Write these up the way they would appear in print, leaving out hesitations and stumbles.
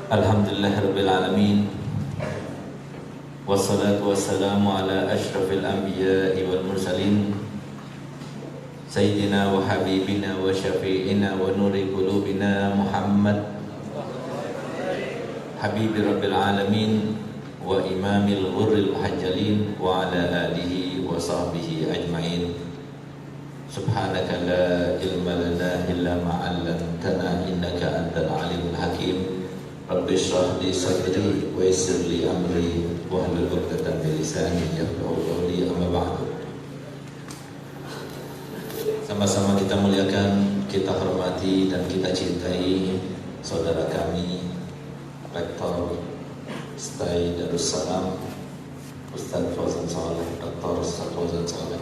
Alhamdulillahirabbil alamin. Wassalatu wassalamu ala asyrafil anbiya'i wal mursalin Sayyidina wa habibina wa syafi'ina wa nuri qulubina Muhammad Habibi rabbil alamin wa imamil ghurril muhajjalin wa ala alihi wa sahbihi ajma'in. Subhanaka la ilma lana illa ma 'allamtana innaka antal alimul hakim. Rabbi shrah li sadri wa yassir li amri wahlul 'uqdatam min lisani yafqahu qawli, amma ba'du. Sama-sama kita muliakan, kita hormati dan kita cintai saudara kami Rektor STAI Darussalam Ustaz Fauzan Saleh, Dr. Ustaz Fauzan Saleh,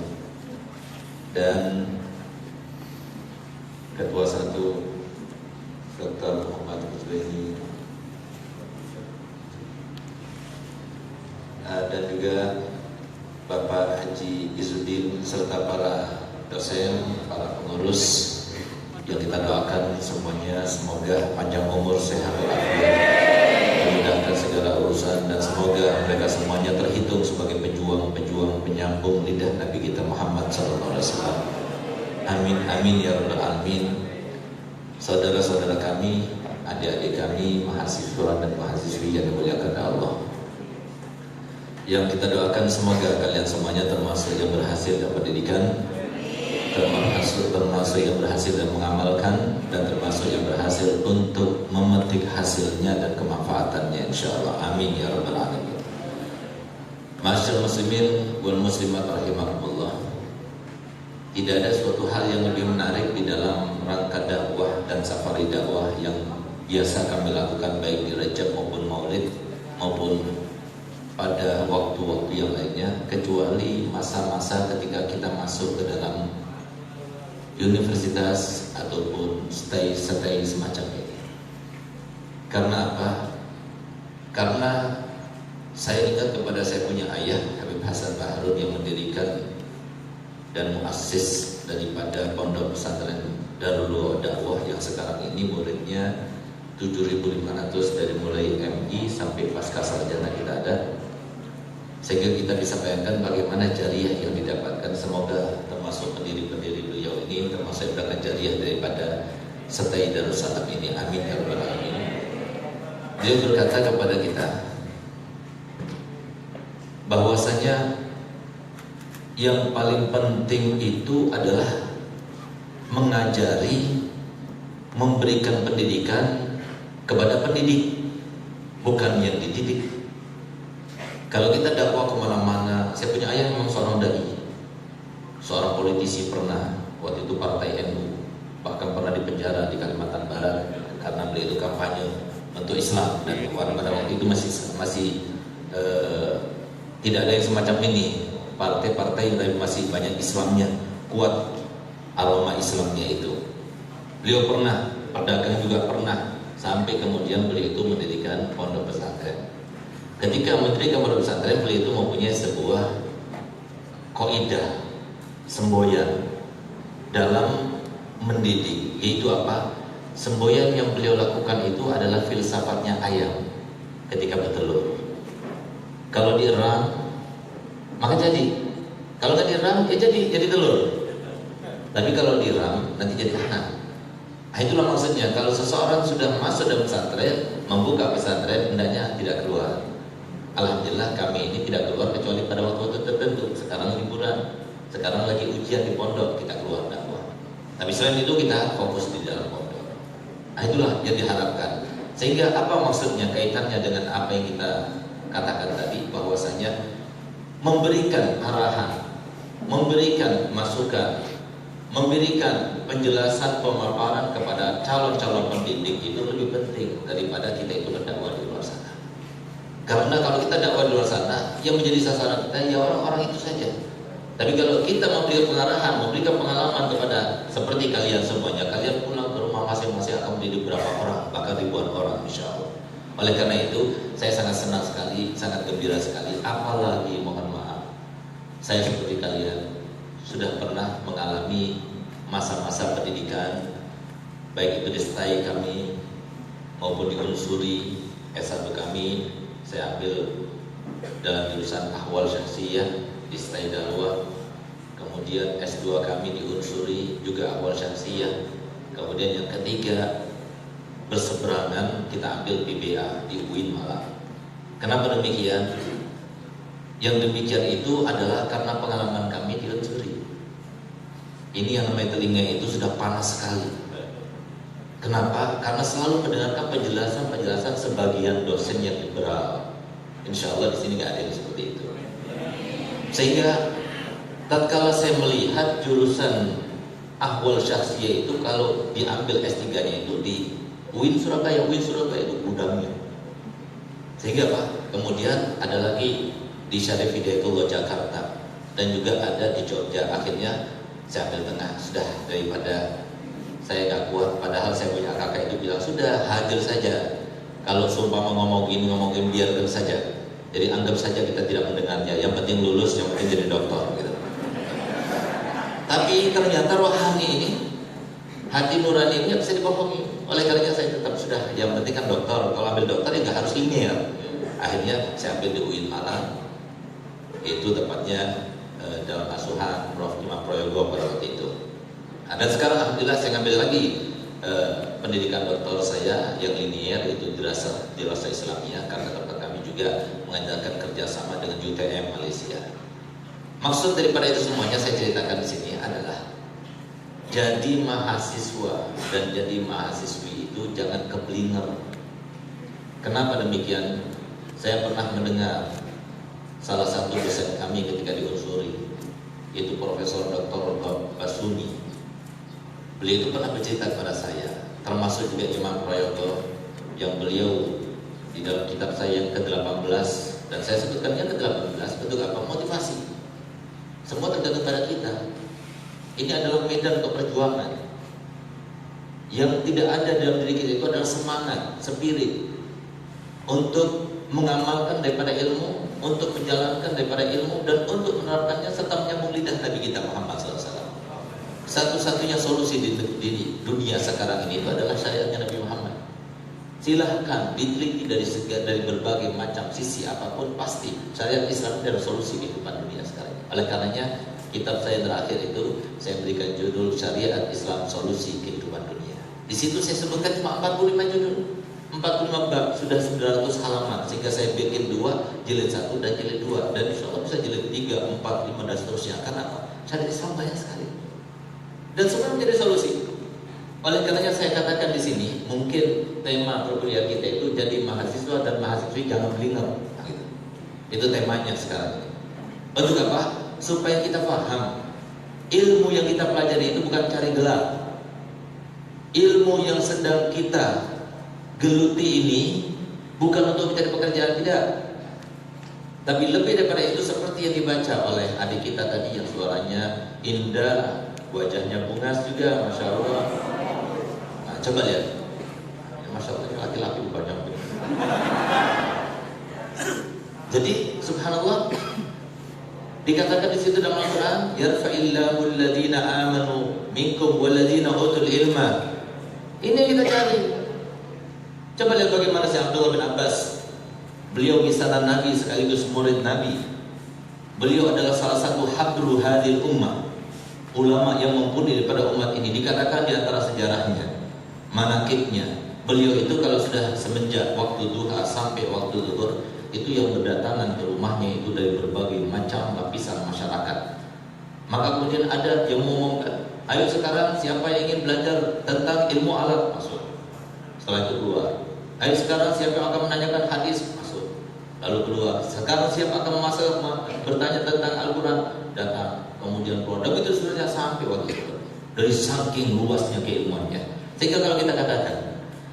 dan Ketua 1 Dr. Muhammad Muzbeni, dan juga Bapak Haji Izzuddin serta para dosen, para pengurus yang kita doakan semuanya semoga panjang umur, sehat walafiat, dimudahkan segala urusan, dan semoga mereka semuanya terhitung sebagai pejuang-pejuang penyambung lidah Nabi kita Muhammad SAW. Amin amin ya rabbal alamin. Saudara-saudara kami, adik-adik kami, mahasiswa dan mahasiswi yang dimuliakan Allah, yang kita doakan semoga kalian semuanya termasuk yang berhasil dalam pendidikan, termasuk yang berhasil dan mengamalkan, dan termasuk yang berhasil untuk memetik hasilnya dan kemanfaatannya insyaallah. Amin ya rabbal alamin. Masyaallah muslimin wal muslimat rahimakumullah. Tidak ada suatu hal yang lebih menarik di dalam rangka dakwah dan safari dakwah yang biasa kami lakukan baik di Rajab maupun Maulid maupun pada waktu-waktu yang lainnya, kecuali masa-masa ketika kita masuk ke dalam universitas ataupun stay semacam ini. Karena apa? Karena saya ingat kepada saya punya ayah Habib Hasan Baharun yang mendirikan dan muassis daripada pondok pesantren Darul Dakwah yang sekarang ini muridnya 7.500 dari mulai MI sampai pasca sarjana kita ada, sehingga kita bisa bayangkan bagaimana jariah yang didapatkan. Semoga termasuk pendiri-pendiri beliau ini termasuk dengan jariah daripada STAI Darussalam ini. Amin ya rabbal alamin. Dia berkata kepada kita bahwasanya yang paling penting itu adalah mengajari, memberikan pendidikan kepada pendidik, bukan yang dididik. Kalau kita dakwah kemana-mana, saya punya ayah memang seorang dai, seorang politisi, pernah waktu itu partai NU, bahkan pernah dipenjara di Kalimantan Barat karena beliau itu kampanye untuk Islam, dan pada waktu itu masih tidak ada yang semacam ini, partai-partai yang masih banyak Islamnya, kuat aroma Islamnya itu. Beliau pernah, pedagang juga pernah, sampai kemudian beliau itu mendirikan pondok pesantren. Ketika mendirikan pondok pesantren, beliau itu mempunyai sebuah kaidah, semboyan dalam mendidik, yaitu apa? Semboyan yang beliau lakukan itu adalah filsafatnya ayam ketika bertelur. Kalau dierang, maka jadi. Kalau nggak dierang, ya jadi telur. Tapi kalau dierang, nanti jadi anak. Nah, itulah maksudnya. Kalau seseorang sudah masuk dalam pesantren, membuka pesantren, hendaknya tidak keluar. Alhamdulillah kami ini tidak keluar kecuali pada waktu-waktu tertentu. Sekarang liburan, sekarang lagi ujian di pondok, kita keluar dakwah. Tapi selain itu kita fokus di dalam pondok. Nah, itulah yang diharapkan. Sehingga apa maksudnya, kaitannya dengan apa yang kita katakan tadi, bahwasanya memberikan arahan, memberikan masukan, memberikan penjelasan, pemaparan kepada calon-calon pendidik itu lebih penting daripada kita itu berdakwah di luar sana. Karena kalau kita dakwah di luar sana, yang menjadi sasaran kita ya orang-orang itu saja. Tapi kalau kita memberikan pengarahan, memberikan pengalaman kepada seperti kalian semuanya, kalian pulang ke rumah masing-masing akan mendidik berapa orang, bahkan ribuan orang insya Allah. Oleh karena itu, saya sangat senang sekali, sangat gembira sekali. Apalagi mohon maaf, saya seperti kalian sudah pernah mengalami masa-masa pendidikan, baik itu di STAI kami maupun di Unsuri S1 kami saya ambil dalam jurusan Ahwal Syakhsiyah di Staidalwa. Kemudian S2 kami di Unsuri juga Ahwal Syakhsiyah. Kemudian yang ketiga berseberangan kita ambil PBA di UIN Malang. Kenapa demikian? Yang demikian itu adalah karena pengalaman kami di Unsuri. Ini yang namanya telinga itu sudah panas sekali. Kenapa? Karena selalu mendengarkan penjelasan-penjelasan sebagian dosen yang liberal. Insya Allah di sini nggak ada yang seperti itu. Sehingga tatkala saya melihat jurusan Ahwal Syakhsiyah itu kalau diambil S3-nya itu di UIN Surabaya itu gudangnya. Sehingga Pak, kemudian ada lagi di Syarif Hidayatullah Jakarta dan juga ada di Jogja. Akhirnya saya ambil tengah, sudah daripada saya gak kuat. Padahal saya punya kakak itu bilang sudah hadir saja. Kalau sumpah ngomongin biarkan saja. Jadi anggap saja kita tidak mendengarnya. Yang penting lulus, yang penting jadi dokter. Gitu. Tapi ternyata rohani ini, hati nurani ini bisa dibohongi. Oleh karenanya saya tetap sudah. Yang penting kan dokter. Kalau ambil dokter ya nggak harus linear. Akhirnya saya ambil di UIN Malang. Itu tepatnya dalam asuhan Prof. Imam Prayogo pada waktu itu. Dan sekarang alhamdulillah saya ngambil lagi pendidikan doktor saya yang linear itu dirasa Islamiyah karena tempat kami juga mengajarkan kerjasama dengan UTM Malaysia. Maksud daripada itu semuanya saya ceritakan di sini adalah jadi mahasiswa dan jadi mahasiswi itu jangan keblinger. Kenapa demikian? Saya pernah mendengar salah satu dosen kami ketika di Unsuri, yaitu Profesor Dr. Basuni. Beliau itu pernah bercerita kepada saya, termasuk juga Imam Prayogo, yang beliau di dalam kitab saya yang ke-18, dan saya sebutkannya ke-18, bentuk apa? Motivasi. Semua tergantung pada kita. Ini adalah medan untuk perjuangan. Yang tidak ada dalam diri kita itu adalah semangat, spirit untuk mengamalkan daripada ilmu, untuk menjalankan daripada ilmu, dan untuk menerapkannya serta menyambung lidah Nabi kita Muhammad SAW. Satu-satunya solusi di dunia sekarang ini itu adalah syariatnya Nabi Muhammad. Silahkan diteliti dari berbagai macam sisi apapun, pasti syariat Islam adalah solusi kehidupan dunia sekarang. Oleh karenanya kitab saya terakhir itu saya berikan judul Syariat Islam Solusi Kehidupan Dunia. Di situ saya sebutkan cuma 45 judul, 45 bab, sudah 900 halaman, sehingga saya bikin 2, jilid 1 dan jilid 2, dan insya Allah bisa jilid 3, 4, 5 dan seterusnya. Karena apa? Syariat Islam banyak sekali dan semua menjadi solusi. Oleh karenanya saya katakan di sini, mungkin tema perkuliahan kita itu jadi mahasiswa dan mahasiswi jangan belinger. Nah, gitu. Itu temanya sekarang ini. Untuk apa? Supaya kita paham ilmu yang kita pelajari itu bukan cari gelar. Ilmu yang sedang kita geluti ini bukan untuk mencari pekerjaan, tidak. Tapi lebih daripada itu, seperti yang dibaca oleh adik kita tadi yang suaranya indah, wajahnya bungas juga, Masya Allah. Nah, coba lihat, Masya Allah, laki-laki banyak. Jadi subhanallah, dikatakan di situ dalam Al-Quran, yarfa'illahu alladhina amanu minkum walladhina utul ilma. Ini yang kita cari. Coba lihat bagaimana si Abdullah bin Abbas. Beliau misanan Nabi sekaligus murid Nabi. Beliau adalah salah satu habru hadil ummah, ulama yang mumpuni daripada umat ini. Dikatakan di antara sejarahnya, manakibnya, beliau itu kalau sudah semenjak waktu duha sampai waktu zuhur, itu yang berdatangan ke rumahnya itu dari berbagai macam lapisan masyarakat. Maka kemudian ada yang mengumumkan, ayo sekarang siapa yang ingin belajar tentang ilmu alat, masuk. Setelah itu keluar. Ayo sekarang siapa yang akan menanyakan hadis, masuk. Lalu keluar. Sekarang siapa akan bertanya tentang Al-Quran, datang. Kemudian keluar. Dan itu sebenarnya sampai waktu itu. Dari saking luasnya keilmuannya. Sehingga kalau kita katakan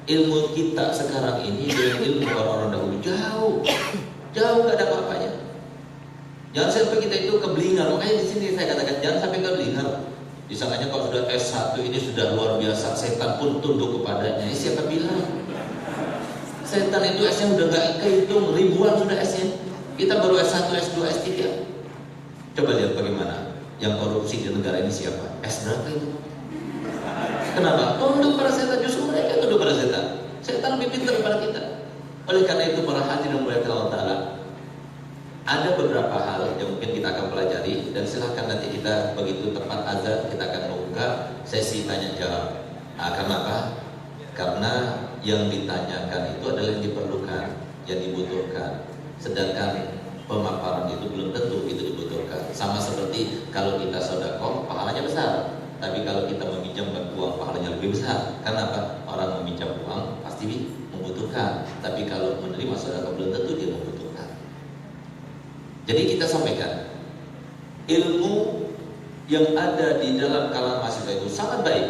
ilmu kita sekarang ini dengan ilmu orang-orang dahulu jauh gak ada apa-apanya. Jangan sampai kita itu keblinger. Makanya di sini saya katakan jangan sampai keblinger. Disangkanya kalau sudah S1 ini sudah luar biasa, setan pun tunduk kepadanya. Ini siapa bilang? Setan itu S-nya udah gak kehitung, ribuan sudah S-nya. Kita baru S1, S2, S3. Coba lihat bagaimana yang korupsi di negara ini siapa? S berapa itu? Kenapa? Tunduk pada setan. Justru mereka tunduk pada setan. Setan lebih pintar daripada kita. Oleh karena itu para hadirin mulia Allah Ta'ala, ada beberapa hal yang mungkin kita akan pelajari, dan silahkan nanti kita begitu tepat azan kita akan membuka sesi tanya jawab. Karena apa? Karena yang ditanyakan itu adalah yang diperlukan, yang dibutuhkan. Sedangkan pemaparan itu belum tentu itu dibutuhkan. Sama seperti kalau kita sedekah pahalanya besar, tapi kalau kita meminjamkan uang pahalanya lebih besar. Karena apa? Orang meminjam uang pasti membutuhkan, tapi kalau menerima sedekah belum tentu dia membutuhkan. Jadi kita sampaikan, ilmu yang ada di dalam kalangan mahasiswa itu sangat baik,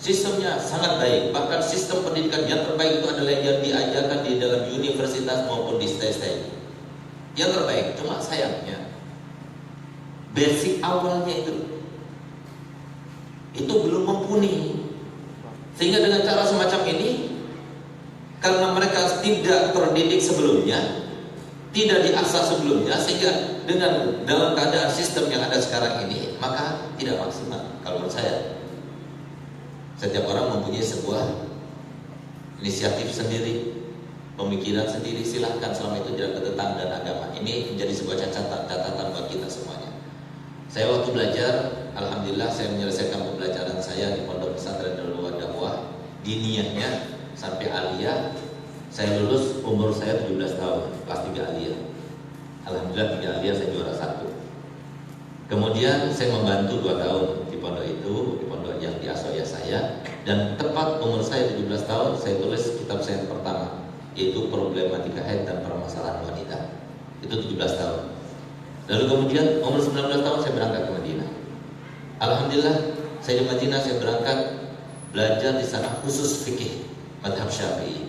sistemnya sangat baik. Bahkan sistem pendidikan yang terbaik itu adalah yang diajarkan di dalam universitas maupun di STI. Yang terbaik, cuma sayangnya basic awalnya itu belum mumpuni. Sehingga dengan cara semacam ini, karena mereka tidak terdidik sebelumnya, tidak diasah sebelumnya, sehingga dengan dalam keadaan sistem yang ada sekarang ini, maka tidak maksimal. Kalau menurut saya, setiap orang mempunyai sebuah inisiatif sendiri, pemikiran sendiri, silahkan selama itu tidak bertentangan dengan agama. Ini menjadi sebuah catatan buat kita semuanya. Saya waktu belajar, alhamdulillah saya menyelesaikan pembelajaran saya di Pondok Pesantren Darul Dakwah diniyahnya sampai aliyah. Saya lulus umur saya 17 tahun, kelas 3 aliyah. Alhamdulillah 3 aliyah saya juara 1. Kemudian saya membantu 2 tahun di pondok itu, di pondok yang diasuh ayah saya. Dan tepat umur saya 17 tahun, saya tulis kitab saya yang pertama, yaitu Problematika Haid dan Permasalahan Wanita. Itu 17 tahun. Lalu kemudian umur 19 tahun saya berangkat ke Madinah. Alhamdulillah saya di Madinah, saya berangkat belajar di sana khusus fikih madhab Syafi'i.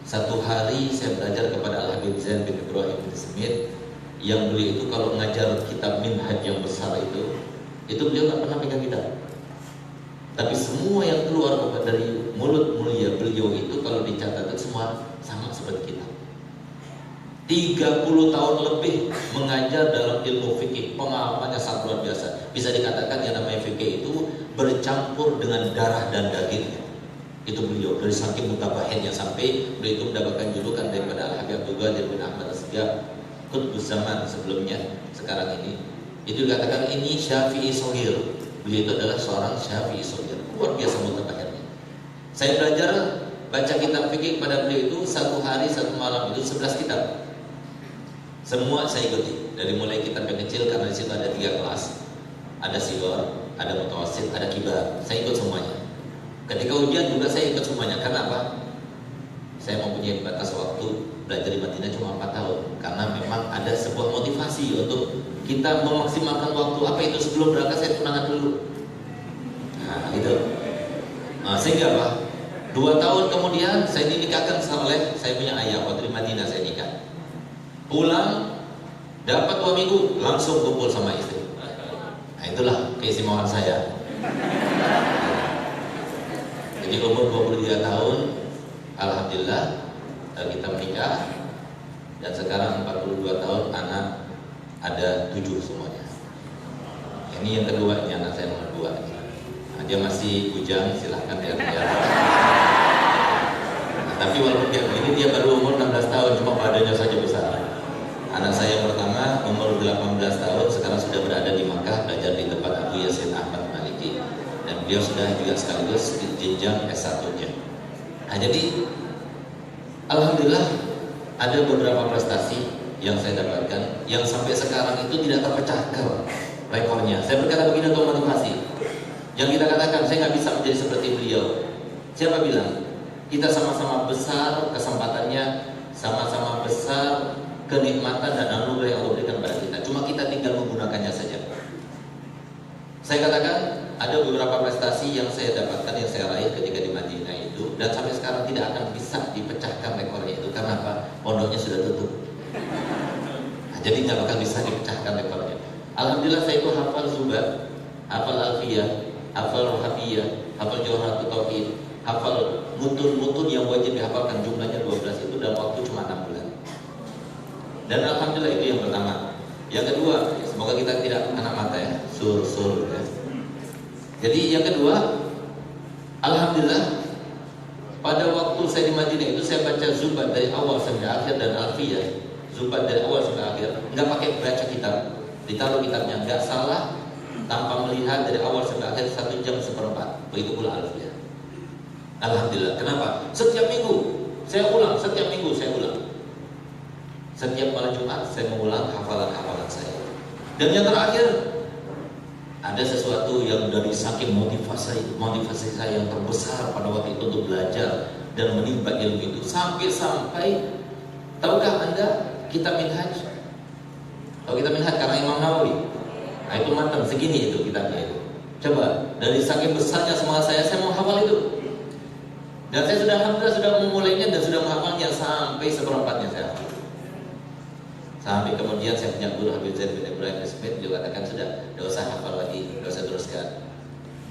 Satu hari saya belajar kepada Al-Habib Zain bin Ibrahim bin Smith, yang beliau itu kalau mengajar kitab Minhaj yang besar itu beliau tak pernah pegang kitab. Tapi semua yang keluar dari mulut mulia beliau itu kalau dicatat semua sama seperti kitab. 30 tahun lebih mengajar dalam ilmu fikih, pengalamannya sangat luar biasa. Bisa dikatakan yang namanya fikih itu bercampur dengan darah dan dagingnya. Itu beliau, dari saking mutabahinnya sampai beliau itu mendapatkan julukan daripada Al-Habib Abdul Qadir bin Ahmad As-Sigaf, Qutbus Zaman sebelumnya, sekarang ini. Itu dikatakan ini Syafi'i Shaghir. Beliau itu adalah seorang Syafi'i Shaghir, luar biasa mutabahinnya. Saya belajar baca kitab fikih pada beliau itu satu hari satu malam itu 11 kitab. Semua saya ikuti, dari mulai kitab yang kecil karena di situ ada 3 kelas, ada Sighar, ada Mutawasit, ada Kibar. Saya ikut semuanya. Ketika ujian juga saya ikut semuanya. Karena apa? Saya mempunyai batas waktu belajar di Madinah cuma 4 tahun. Karena memang ada sebuah motivasi untuk kita memaksimalkan waktu. Apa itu? Sebelum berangkat saya tunangan dulu. Nah itu. Sehingga apa? 2 tahun kemudian saya dinikahkan oleh saya punya ayah. Waktu di Madinah saya nikah. Pulang dapat 2 minggu langsung kumpul sama istri. Nah itulah keistimewaan saya. Jadi umur 23 tahun, alhamdulillah kita menikah, dan sekarang 42 tahun, anak ada 7 semuanya. Ini yang kedua, ini anak saya nomor 2. Nah, dia masih bujang, silahkan dia. Tapi walaupun kayak begini, dia baru umur 16 tahun, cuma badannya saja besar. Anak saya yang pertama umur 18 tahun, sekarang sudah berada di Makkah, belajar di tempat Abu Yasin Ahmad Maliki. Dan beliau sudah juga sekaligus jenjang S1-nya. Nah jadi alhamdulillah ada beberapa prestasi yang saya dapatkan yang sampai sekarang itu tidak terpecahkan rekornya. Saya berkata begini untuk motivasi. Yang kita katakan saya nggak bisa menjadi seperti beliau. Siapa bilang? Kita sama-sama besar kesempatannya, sama-sama besar kenikmatan dan anugerah yang Allah berikan pada kita. Cuma kita tinggal menggunakannya saja. Saya katakan ada beberapa prestasi yang saya dapatkan, yang saya raih ketika di Madinah itu, dan sampai sekarang tidak akan bisa dipecahkan rekornya itu. Karena apa? Pondoknya sudah tutup. Nah, jadi nggak bakal bisa dipecahkan rekornya. Alhamdulillah saya itu hafal Zubat, hafal Alfiyah, hafal Rohabiyah, hafal Jawharatul Tauhid, hafal mutun-mutun yang wajib dihafalkan, jumlahnya 12 itu dalam waktu cuma 6 bulan. Dan alhamdulillah itu yang pertama. Yang kedua, semoga kita tidak anak mata ya, sur ya. Jadi yang kedua, alhamdulillah Pada waktu saya di Madinah itu saya baca Zubat dari awal sampai akhir dan Alfiyah. Zubat dari awal sampai akhir, nggak pakai baca kitab, ditaruh kitabnya, nggak salah, tanpa melihat dari awal sampai akhir 1 jam 1/4. Begitu pula Alfiyah. Alhamdulillah. Kenapa? Setiap minggu saya ulang, setiap minggu saya ulang. Setiap malam Jumat saya mengulang hafalan-hafalan saya. Dan yang terakhir, ada sesuatu yang dari saking motivasi saya yang terbesar pada waktu itu untuk belajar dan menimba ilmu itu sampai tahukah Anda kitab Minhaj? Tahu kitab Minhaj karena Imam Nawawi. Nah, itu matang segini itu kitabnya itu. Coba dari saking besarnya semangat saya mau hafal itu. Dan saya sudah memulainya dan sudah menghafalnya sampai 1/4-nya saya hafal. Sampai kemudian saya punya guru Habib Zaid bin Ibrahim Smith juga katakan sudah, tidak usah hafal lagi, tidak usah teruskan,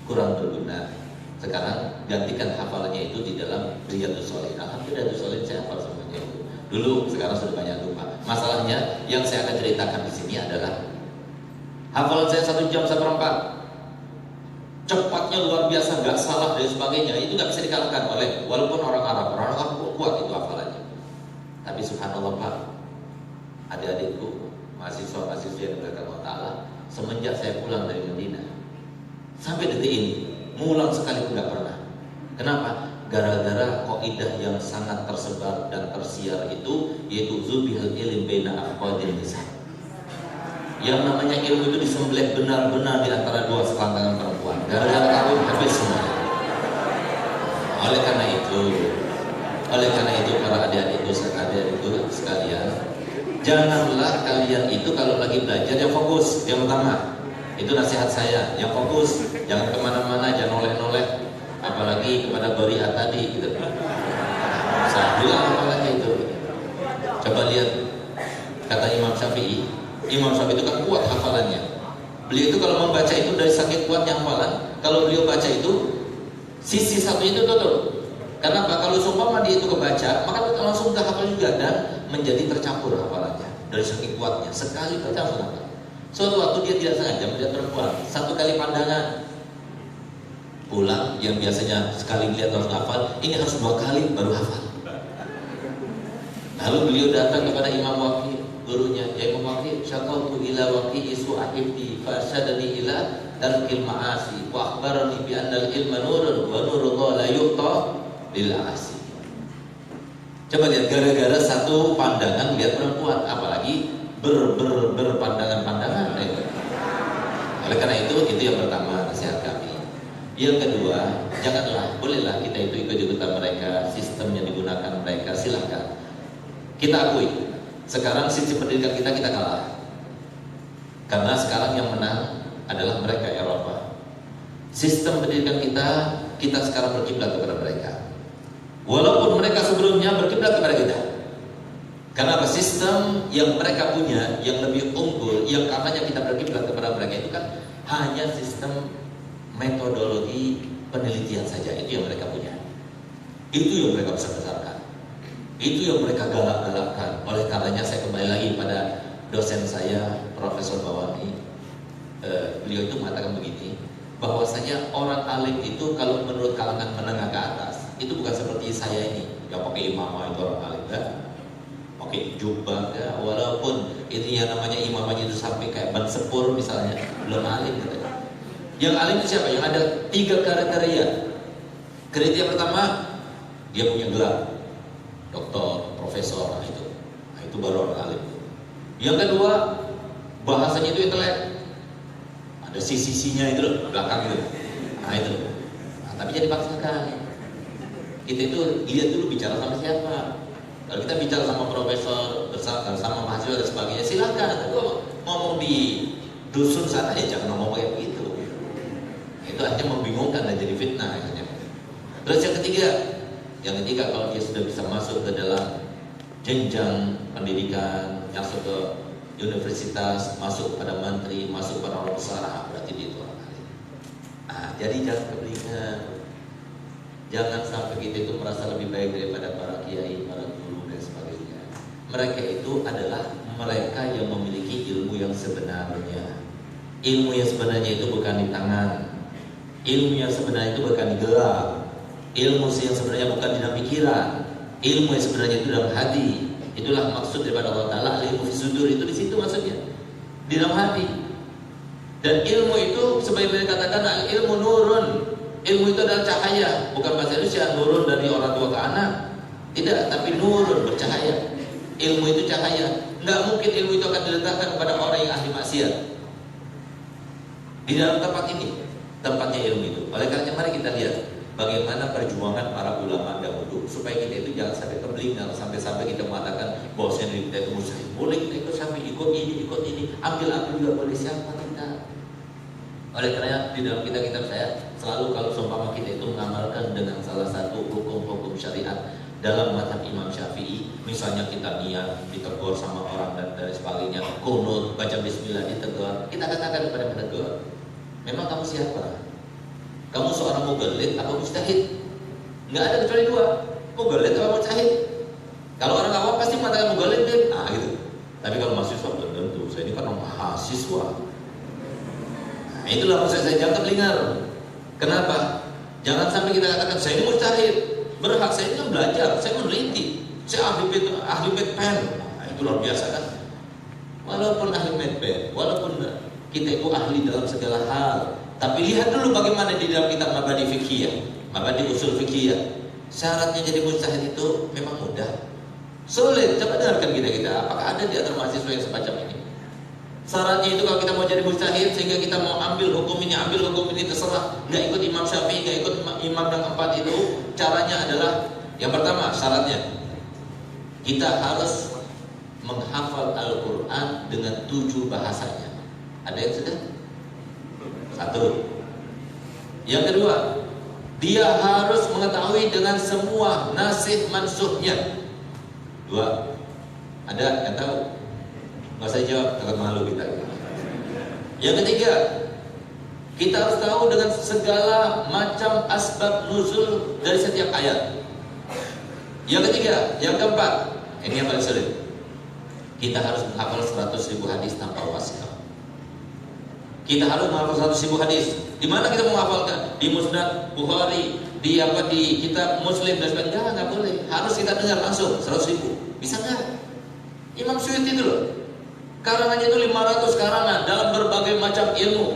kurang berguna. Sekarang gantikan hafalannya itu di dalam Riyadhus Shalihin. Alhamdulillah Riyadhus Shalihin saya hafal semuanya itu. Dulu, sekarang sudah banyak lupa. Masalahnya yang saya akan ceritakan di sini adalah hafalan saya 1 jam 1/4. Cepatnya luar biasa, nggak salah dan sebagainya. Itu nggak bisa dikalahkan oleh walaupun orang Arab kuat itu hafalannya. Tapi subhanallah Pak, adik-adikku, mahasiswa-mahasiswa yang dimuliakan Allah Ta'ala, semenjak saya pulang dari Madinah sampai detik ini, mengulang sekali pun gak pernah. Kenapa? Gara-gara kaidah yang sangat tersebar dan tersiar itu, yaitu zubihal ilm baina afqadil nisa. Yang namanya ilmu itu disembelih benar-benar di antara dua selangkangan perempuan. Gara-gara kawin habis semua. Oleh karena itu para adik-adikku sekalian, janganlah kalian itu kalau lagi belajar yang fokus. Yang pertama, itu nasihat saya, yang fokus, jangan kemana-mana, jangan noleh-noleh, apalagi kepada Bari'ah tadi gitu. Saya bilang apalagi itu. Coba lihat kata Imam Syafi'i itu kan kuat hafalannya. Beliau itu kalau membaca itu dari saking kuatnya hafalan, kalau beliau baca itu sisi satunya itu tutup. Kenapa? Kalau seumpama dia itu kebaca, maka langsung terhafal juga dan menjadi tercampur hafalannya dari saking kuatnya. Sekali baca langsung hafal. Suatu waktu dia tidak sengaja melihat perempuan, 1 kali pandangan, pulang yang biasanya sekali lihat langsung hafal, ini harus 2 kali baru hafal. Lalu beliau datang kepada Imam Waqi, gurunya, ya Imam Waqi, syakautu ila Waqi isu ahibdi farsyadani ila tarkil ma'asi wa akhbarani bi annal ilma nurun wa nurullah la yuqta lil asi. Coba lihat, gara-gara satu pandangan lihat perempuan, apalagi berpandangan-pandangan. Oleh karena itu yang pertama nasihat kami. Yang kedua, janganlah, bolehlah kita itu ikut-ikutan mereka, sistem yang digunakan mereka, silakan. Kita akui, sekarang sistem pendidikan kita kalah. Karena sekarang yang menang adalah mereka Eropa. Sistem pendidikan kita sekarang berkiblat kepada mereka. Walaupun mereka sebelumnya berkiblat kepada kita. Karena apa? Sistem yang mereka punya yang lebih unggul, yang karenanya kita berkiblat kepada mereka itu kan hanya sistem metodologi penelitian saja. Itu yang mereka punya. Itu yang mereka besar-besarkan. Itu yang mereka galak-galakkan. Oleh karenanya saya kembali lagi pada dosen saya, Profesor Bawani. Beliau itu mengatakan begini, bahwasanya orang alim itu kalau menurut kalangan menengah ke atas itu bukan seperti saya ini yang pakai imamah itu orang alim kan, pakai jubah ya, walaupun ini yang namanya imamahnya itu sampai kayak ban sepur misalnya, belum alim gitu. Yang alim itu siapa? Yang ada 3 kriteria. Kriteria pertama, dia punya gelar doktor, profesor, nah itu baru orang alim. Yang kedua, bahasanya itu intelek, ada sisi-sisinya itu loh, belakang itu, nah itu. Nah, tapi jadi dipaksakan. Kita itu lihat dulu bicara sama siapa. Kalau kita bicara sama profesor, sama mahasiswa dan sebagainya, silakan. Tapi ngomong di dusun sana ya jangan ngomong kayak begitu. Itu hanya membingungkan dan jadi fitnah akhirnya. Terus yang ketiga kalau dia sudah bisa masuk ke dalam jenjang pendidikan, masuk ke universitas, masuk pada menteri, masuk pada orang besar, berarti dia itu orang alim. Jadi jangan keblingan. Jangan sampai kita itu merasa lebih baik daripada para kiai, para guru dan sebagainya. Mereka itu adalah mereka yang memiliki ilmu yang sebenarnya. Ilmu yang sebenarnya itu bukan di tangan. Ilmu yang sebenarnya itu bukan di gelar. Ilmu yang sebenarnya bukan di dalam pikiran, ilmu yang sebenarnya itu dalam hati. Itulah maksud daripada Allah Ta'ala, ilmu fi sudur, itu di situ maksudnya, di dalam hati. Dan ilmu itu sebagai dikatakan ilmu nurun. Ilmu itu adalah cahaya, bukan bahasa Indonesia nurun dari orang tua ke anak. Tidak, tapi nurun, bercahaya. Ilmu itu cahaya. Nggak mungkin ilmu itu akan diletakkan kepada orang yang ahli maksiat. Di dalam tempat ini, tempatnya ilmu itu. Oleh karena mari kita lihat bagaimana perjuangan para ulama dahulu supaya kita itu jangan sampai keblinger, sampai kita mengatakan bahwasanya kita itu mustahil. Boleh kita ikut sampai ikut ini, ambil juga boleh, siapa kita. Oleh karena di dalam kitab saya selalu kalau seumpama kita itu mengamalkan dengan salah satu hukum-hukum syariat dalam mazhab Imam Syafi'i, misalnya kita niat ditegur sama orang dan sebagainya, kunut, baca bismillah ditegur, kita katakan kepada penegur, memang kamu siapa? Kamu seorang mughalid atau mujtahid? Enggak ada kecuali dua, mughalid atau mujtahid. Kalau orang awam pasti mengatakan mughalid, gitu. Tapi kalau mahasiswa belum tentu, saya ini kan mahasiswa. Nah, itulah maksud saya, jangan terlingar. Kenapa? Jangan sampai kita katakan saya ini mujtahid, berhak, saya ini kan belajar, saya meneliti, saya ahli medpen. Nah, itu luar biasa kan? Walaupun ahli medpen, walaupun kita itu ahli dalam segala hal, tapi lihat dulu bagaimana di dalam kitab Mabadi Fiqhiyah, Mabadi Usul Fiqhiyah. Syaratnya jadi mujtahid itu memang mudah, sulit. Coba dengarkan kita, apakah ada di antara mahasiswa yang semacam ini? Syaratnya itu kalau kita mau jadi mujtahid sehingga kita mau ambil hukum ini terserah, nggak ikut Imam Syafi'i, nggak ikut imam yang keempat itu. Caranya adalah yang pertama, syaratnya kita harus menghafal Al-Quran dengan 7 bahasanya. Ada yang sudah? 1. Yang kedua, dia harus mengetahui dengan semua nasikh mansukhnya. 2. Ada yang tahu? Nggak usah jawab, takut malu kita. Yang ketiga, kita harus tahu dengan segala macam asbab nuzul dari setiap ayat. Yang ketiga, yang keempat, ini yang paling sulit, kita harus menghafal 100.000 hadis tanpa wasil. Kita harus menghafal 100.000 hadis. Di mana kita menghafalkan? Di Musnad Bukhari, di kitab Muslim dan sebagainya. Nggak boleh. Harus kita dengar langsung 100.000. Bisa nggak? Imam Suyuti itu loh, karangannya itu 500 karangan dalam berbagai macam ilmu.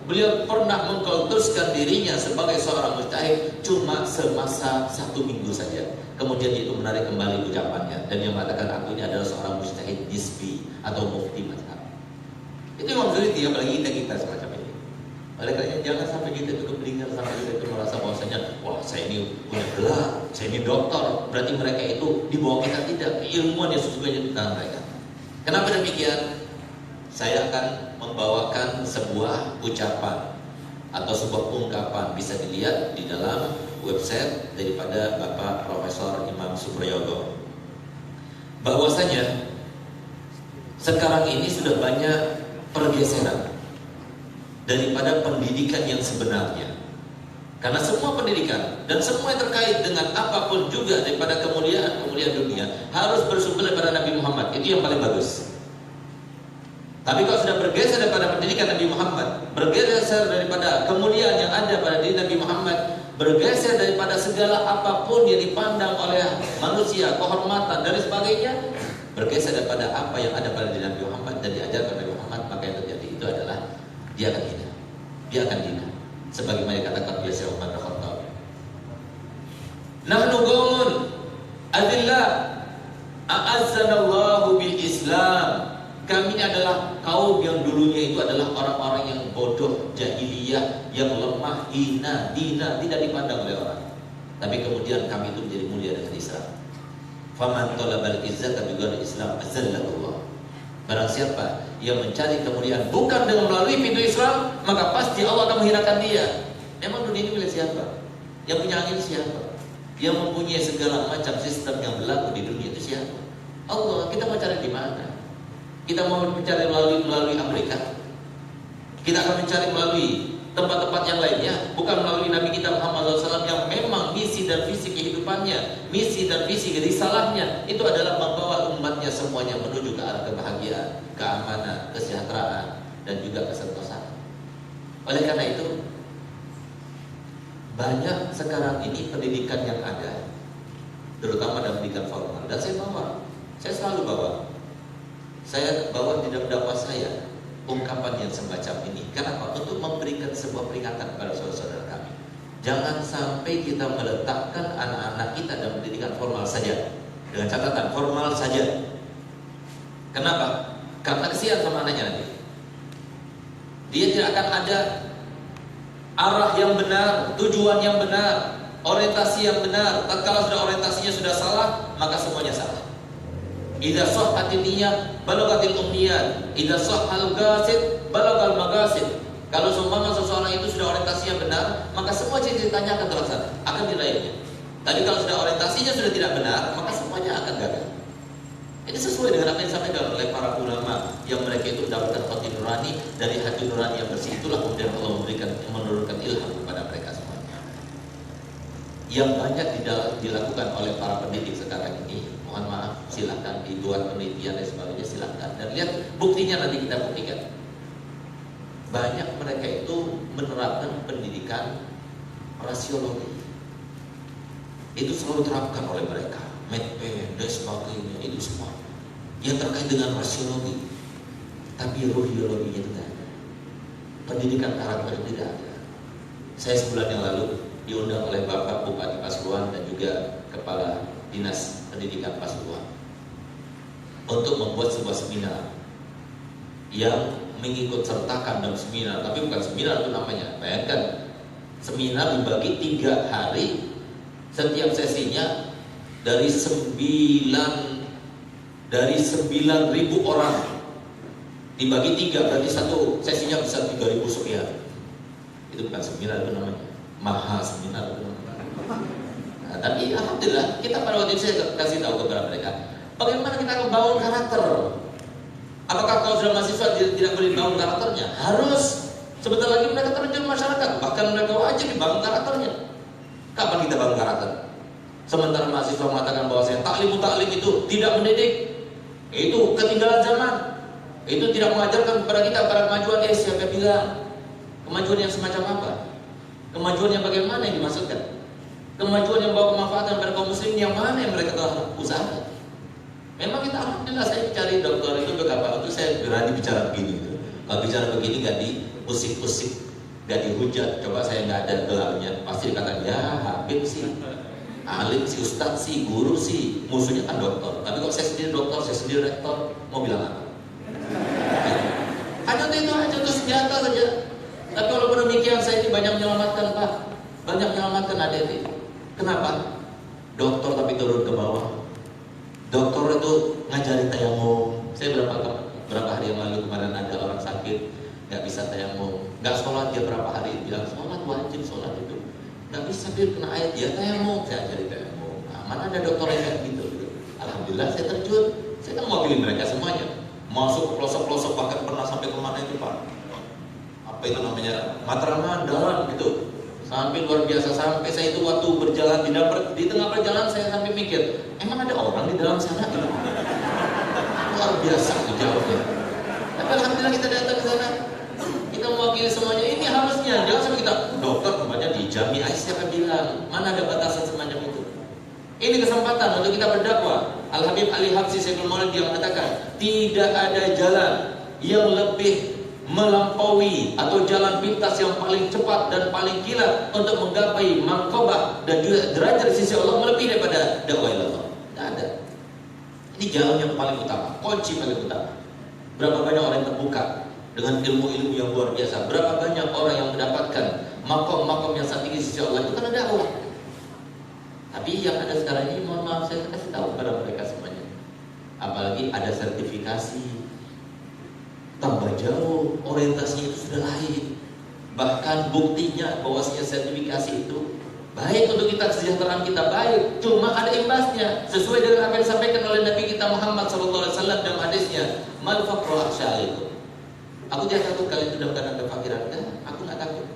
Beliau pernah mengkultuskan dirinya sebagai seorang mujtahid cuma semasa 1 minggu saja. Kemudian itu menarik kembali ucapannya dan dia mengatakan, aku ini adalah seorang mujtahid nisbi atau mufti mazhab. Itu Imam Suyuti, apalagi kita semacam ini. Oleh karena jangan sampai kita itu keblinger, sampai kita itu merasa bahwasanya wah saya ini punya gelar, saya ini doktor, berarti mereka itu di bawah kita. Tidak, keilmuan yang sesungguhnya di tangan mereka. Kenapa demikian? Saya akan membawakan sebuah ucapan atau sebuah ungkapan, bisa dilihat di dalam website daripada Bapak Profesor Imam Suprayogo, bahwasanya sekarang ini sudah banyak pergeseran daripada pendidikan yang sebenarnya. Karena semua pendidikan dan semua yang terkait dengan apapun juga daripada kemuliaan dunia harus bersumber daripada Nabi Muhammad. Itu yang paling bagus. Tapi kalau sudah bergeser daripada pendidikan Nabi Muhammad, bergeser daripada kemuliaan yang ada pada diri Nabi Muhammad, bergeser daripada segala apapun yang dipandang oleh manusia, kehormatan dan sebagainya, bergeser daripada apa yang ada pada diri Nabi Muhammad dan diajarkan Nabi Muhammad, maka yang terjadi itu adalah dia akan hina. Dia akan hina. Sebagaimana dikatakan oleh Syekh Umar bin Khattab, nahnu qaumun adillah a'azzanallahu bil Islam. Kami ini adalah kaum yang dulunya itu adalah orang-orang yang bodoh, jahiliyah, yang lemah, hina, dina, tidak dipandang oleh orang. Tapi kemudian kami itu menjadi mulia dengan Islam. Faman talabal izzata bighairi Islam azallallah. Barang siapa yang mencari kemuliaan bukan dengan melalui pintu Islam, maka pasti Allah akan menghinakan dia. Memang dunia ini milik siapa? Yang punya angin siapa? Yang mempunyai segala macam sistem yang berlaku di dunia itu siapa? Allah. Kita mau cari di mana? Kita mau mencari melalui Amerika? Kita akan mencari melalui tempat-tempat yang lainnya, bukan melalui Nabi kita Muhammad SAW yang memang misi dan visi kehidupannya, misi dan visi risalahnya itu adalah membawa umatnya semuanya menuju ke arah kebahagiaan, keamanan, kesejahteraan dan juga kesentosaan. Oleh karena itu, Banyak sekarang ini pendidikan yang ada, terutama dalam pendidikan formal, dan saya selalu bawa di dalam dakwah saya ungkapan yang semacam ini. Kenapa? Untuk memberikan sebuah peringatan kepada saudara-saudara kami. Jangan sampai kita meletakkan anak-anak kita dalam pendidikan formal saja, dengan catatan formal saja. Kenapa? Karena kesian sama anaknya nanti. Dia tidak akan ada arah yang benar, tujuan yang benar, orientasi yang benar. Kalau sudah orientasinya sudah salah, maka semuanya salah. Idza sahhatin niyyah balaghatil umniyat, idza sahhal qasid balagal maqasid. Kalau seumpama seseorang itu sudah orientasinya benar, maka semua cita-citanya akan terlaksana, akan diraihnya. Tapi kalau sudah orientasinya sudah tidak benar, maka semuanya akan gagal. Ini sesuai dengan apa yang disampaikan oleh para ulama, yang mereka itu mendapatkan hati nurani, dari hati nurani yang bersih itulah kemudian Allah menurunkan ilham kepada mereka semuanya. Yang banyak dilakukan oleh para pendidik sekarang ini, mohon maaf, silakan dibuat penelitian dan sebagainya, silakan, dan lihat buktinya, nanti kita buktikan. Banyak mereka itu menerapkan pendidikan rasiologi. Itu selalu diterapkan oleh mereka, medpen dan sebagainya, itu semua yang terkait dengan rasiologi. Tapi ruhiologinya itu tidak ada, pendidikan karakter tidak ada. Saya sebulan yang lalu diundang oleh Bapak Bupati Pasuruan dan juga Kepala Dinas Pendidikan Pasuruan untuk membuat sebuah seminar yang mengikut sertakan dalam seminar, tapi bukan seminar itu namanya. Bayangkan, seminar dibagi 3 hari, setiap sesinya dari 9.000 orang dibagi 3, berarti satu sesinya bisa 3.000 sekian. Itu bukan seminar itu namanya, maha seminar itu namanya. Nah, tapi alhamdulillah kita pada waktu itu saya kasih tahu kepada mereka bagaimana kita membangun karakter. Apakah kalau sudah mahasiswa tidak boleh dibangun karakternya? Harus. Sebentar lagi mereka terjun masyarakat, bahkan mereka wajib dibangun karakternya. Kapan kita bangun karakter? Sementara mahasiswa mengatakan bahwa saya taklim itu tidak mendidik, itu ketinggalan zaman, itu tidak mengajarkan kepada kita para kemajuan. Siapa bilang? Kemajuan yang semacam apa? Kemajuan yang bagaimana yang dimaksudkan? Kemajuan yang bawa kemanfaatan pada kaum muslimin yang mana yang mereka telah usahakan? Memang kita alhamdulillah, saya cari dokter itu beberapa waktu saya berani bicara begini itu. Kalau bicara begini gak diusik-usik, gak dihujat. Coba saya nggak ada gelarnya, pasti dikatakan ya Habib sih, alim sih, ustadz sih, guru sih, musuhnya kan dokter. Tapi kalau saya sendiri dokter, saya sendiri rektor, mau bilang apa? Hanya itu aja, itu senjata saja. Tapi walaupun demikian, saya ini banyak menyelamatkan Pak, banyak menyelamatkan adik. Kenapa? Dokter tapi turun ke bawah. Dokter itu ngajari tayamum. Saya berapa hari yang lalu kemarin ada orang sakit nggak bisa tayamum, nggak sholat dia berapa hari, bilang sholat wajib, sholat itu nggak bisa, dia kena ayat dia tayamum, saya ajari tayamum. Nah, mana ada dokter yang kayak gitu. Alhamdulillah saya terjun, saya kan mewakili mereka semuanya, masuk ke pelosok-pelosok, bahkan pernah sampai kemana itu Pak, apa itu namanya, Matraman dalam gitu, sampai luar biasa. Sampai saya itu waktu berjalan di tengah perjalanan saya sampai mikir, emang ada orang di dalam sana gitu? Luar biasa itu jauhnya. Tapi alhamdulillah kita datang ke sana, kita mewakili semuanya. Ini harusnya jangan sampai kita dokter tempatnya di Jami Ais, siapa bilang? Mana ada batasan semacam itu? Ini kesempatan untuk kita berdakwah. Al Habib Ali Habsyi Syekhul Maulid dia mengatakan, tidak ada jalan yang lebih melampaui atau jalan pintas yang paling cepat dan paling kilat untuk menggapai mangkobah dan juga derajat di sisi Allah melebihi daripada dakwah ilallah. Tidak ada. Ini jalan yang paling utama, kunci paling utama. Berapa banyak orang yang terbuka dengan ilmu-ilmu yang luar biasa. Berapa banyak orang yang mendapatkan makom-makom yang sangat tinggi di sisi Allah. Itu kan ada Allah. Tapi yang ada sekarang ini, mohon maaf, saya kasih tahu kepada mereka semuanya. Apalagi ada sertifikasi, tambah jauh, orientasinya itu sudah lain. Bahkan buktinya bahwasanya sertifikasi itu baik untuk kita, kesejahteraan kita baik, cuma ada imbasnya. Sesuai dengan apa yang disampaikan oleh Nabi kita Muhammad SAW dalam hadisnya, mal faqru akhsyaikum. Aku tidak takut kalian itu dalam keadaan kefakiran. Aku nggak takut.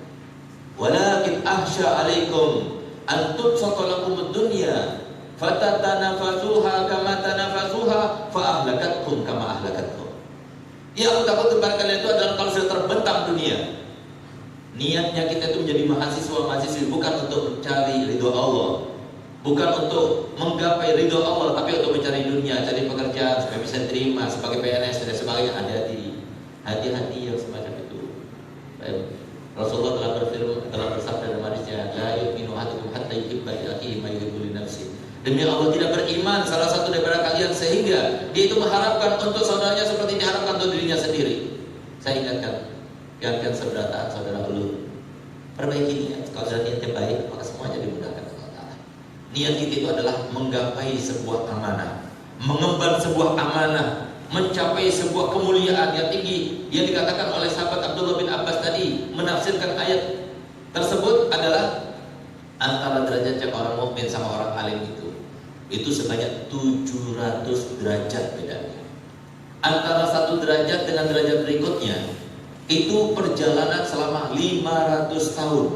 Walakin akhsya alaikum an tubsata lakum ad-dunya fatatanafazuha kama tanafazuha fa ahlakatkum kama ahlakatkum. Yang aku takut kepada kalian itu adalah kalau sudah terbentang dunia, Niatnya kita itu menjadi mahasiswa-mahasiswi bukan untuk mencari ridho Allah, bukan untuk menggapai ridho Allah, tapi untuk mencari dunia, cari pekerjaan supaya bisa terima sebagai PNS dan sebagainya. Hati-hati yang semacam itu. Rasulullah telah bersabda dalam hadisnya, la yu'minu ahadukum hatta yuhibba li akhihi ma yuhibbu li nafsihi. Demi Allah, tidak beriman salah satu daripada kalian sehingga dia itu mengharapkan untuk saudaranya seperti diharapkan untuk dirinya sendiri. Saya ingatkan, jangan seberata saudara dulu. Perbaiki niat. Kalau sudah niatnya baik, maka semuanya dimudahkan oleh Allah. Niat kita itu adalah menggapai sebuah amanah, mengemban sebuah amanah, mencapai sebuah kemuliaan yang tinggi. Yang dikatakan oleh sahabat Abdullah bin Abbas tadi menafsirkan ayat tersebut adalah antara derajat orang mukmin sama orang alim itu sebanyak 700 derajat bedanya. Antara satu derajat dengan derajat berikutnya itu perjalanan selama 500 tahun.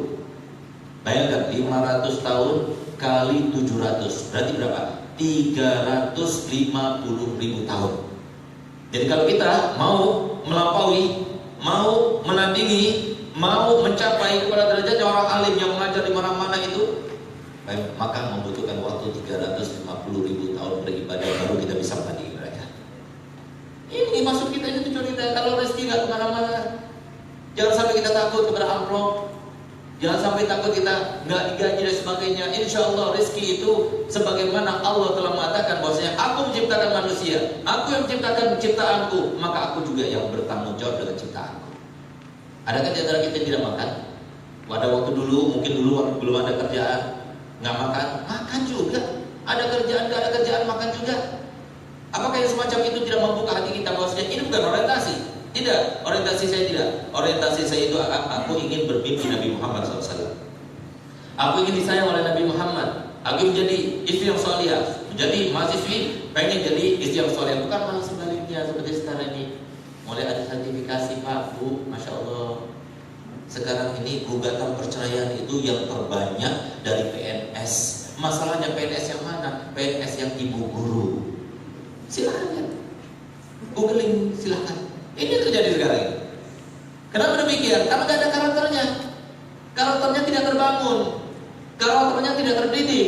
Bayangkan 500 tahun kali 700 berarti berapa? 350.000 tahun. Jadi kalau kita mau melampaui, mau menandingi, mau mencapai kepada derajat orang alim yang mengajar di mana-mana itu, maka membutuhkan waktu 350.000 tahun beribadah baru kita bisa menandingi mereka. Ini maksud kita itu tujuan kita. Kalau rezeki nggak kemana-mana, jangan sampai kita takut kepada amplop, jangan sampai takut kita nggak digaji dan sebagainya. Insya Allah rezeki itu sebagaimana Allah telah mengatakan bahwasanya aku menciptakan manusia, aku yang menciptakan ciptaanku, maka aku juga yang bertanggung jawab dengan ciptaanku. Adakah di antara kita yang tidak makan? Pada waktu dulu, mungkin dulu belum ada kerjaan, nggak makan, makan juga. Ada kerjaan, nggak ada kerjaan, makan juga. Apakah yang semacam itu tidak membuka hati kita bahwasanya ini bukan orientasi? Tidak, orientasi saya tidak. Orientasi saya itu aku ingin bermimpi Nabi Muhammad SAW. Aku ingin disayang oleh Nabi Muhammad. Aku menjadi istri yang salihah, menjadi mahasiswi, pengen jadi istri yang salihah. Bukan malah sebaliknya seperti sekarang ini. Mulai ada sertifikasi Pak, Bu, Masya Allah. Sekarang ini gugatan perceraian itu yang terbanyak dari PNS. Masalahnya PNS yang mana? PNS yang ibu guru. Silahkan ya, googling silahkan. Ini yang terjadi sekarang ini. Kenapa demikian? Karena tidak ada karakternya. Karakternya tidak terbangun, karakternya tidak terdidik,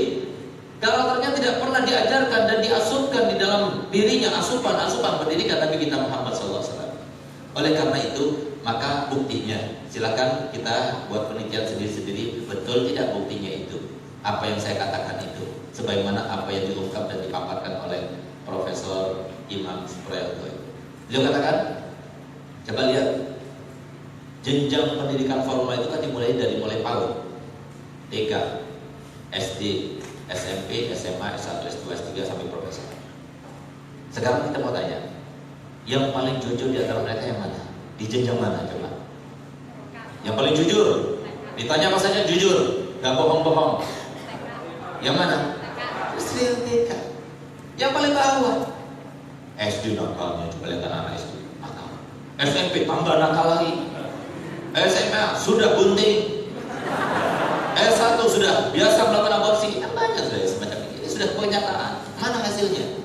karakternya tidak pernah diajarkan dan diasupkan di dalam dirinya asupan pendidikan Nabi kita Muhammad SAW. Oleh karena itu, maka buktinya, silakan kita buat penelitian sendiri-sendiri. Betul tidak buktinya itu? Apa yang saya katakan itu, sebagaimana apa yang diungkap dan dipaparkan oleh Profesor Imam Supriyoto. Beliau katakan, coba lihat, jenjang pendidikan formal itu kan dimulai dari mulai PAUD, TK, SD, SMP, SMA, S1, S2, S3 sampai profesor. Sekarang kita mau tanya, yang paling jujur di antara mereka yang mana? Di jenjang mana coba? Yang paling jujur? Ditanya apa saja jujur, gak bohong-bohong. Yang mana? Istri yang TK. Yang paling bawah SD nakalnya, coba lihat anak SD nakal. SMP tambah nakal lagi. SMA sudah bunting. S1 sudah biasa melakukan aborsi. Yang banyak sudah semacam ini. Ini sudah kenyataan. Mana hasilnya?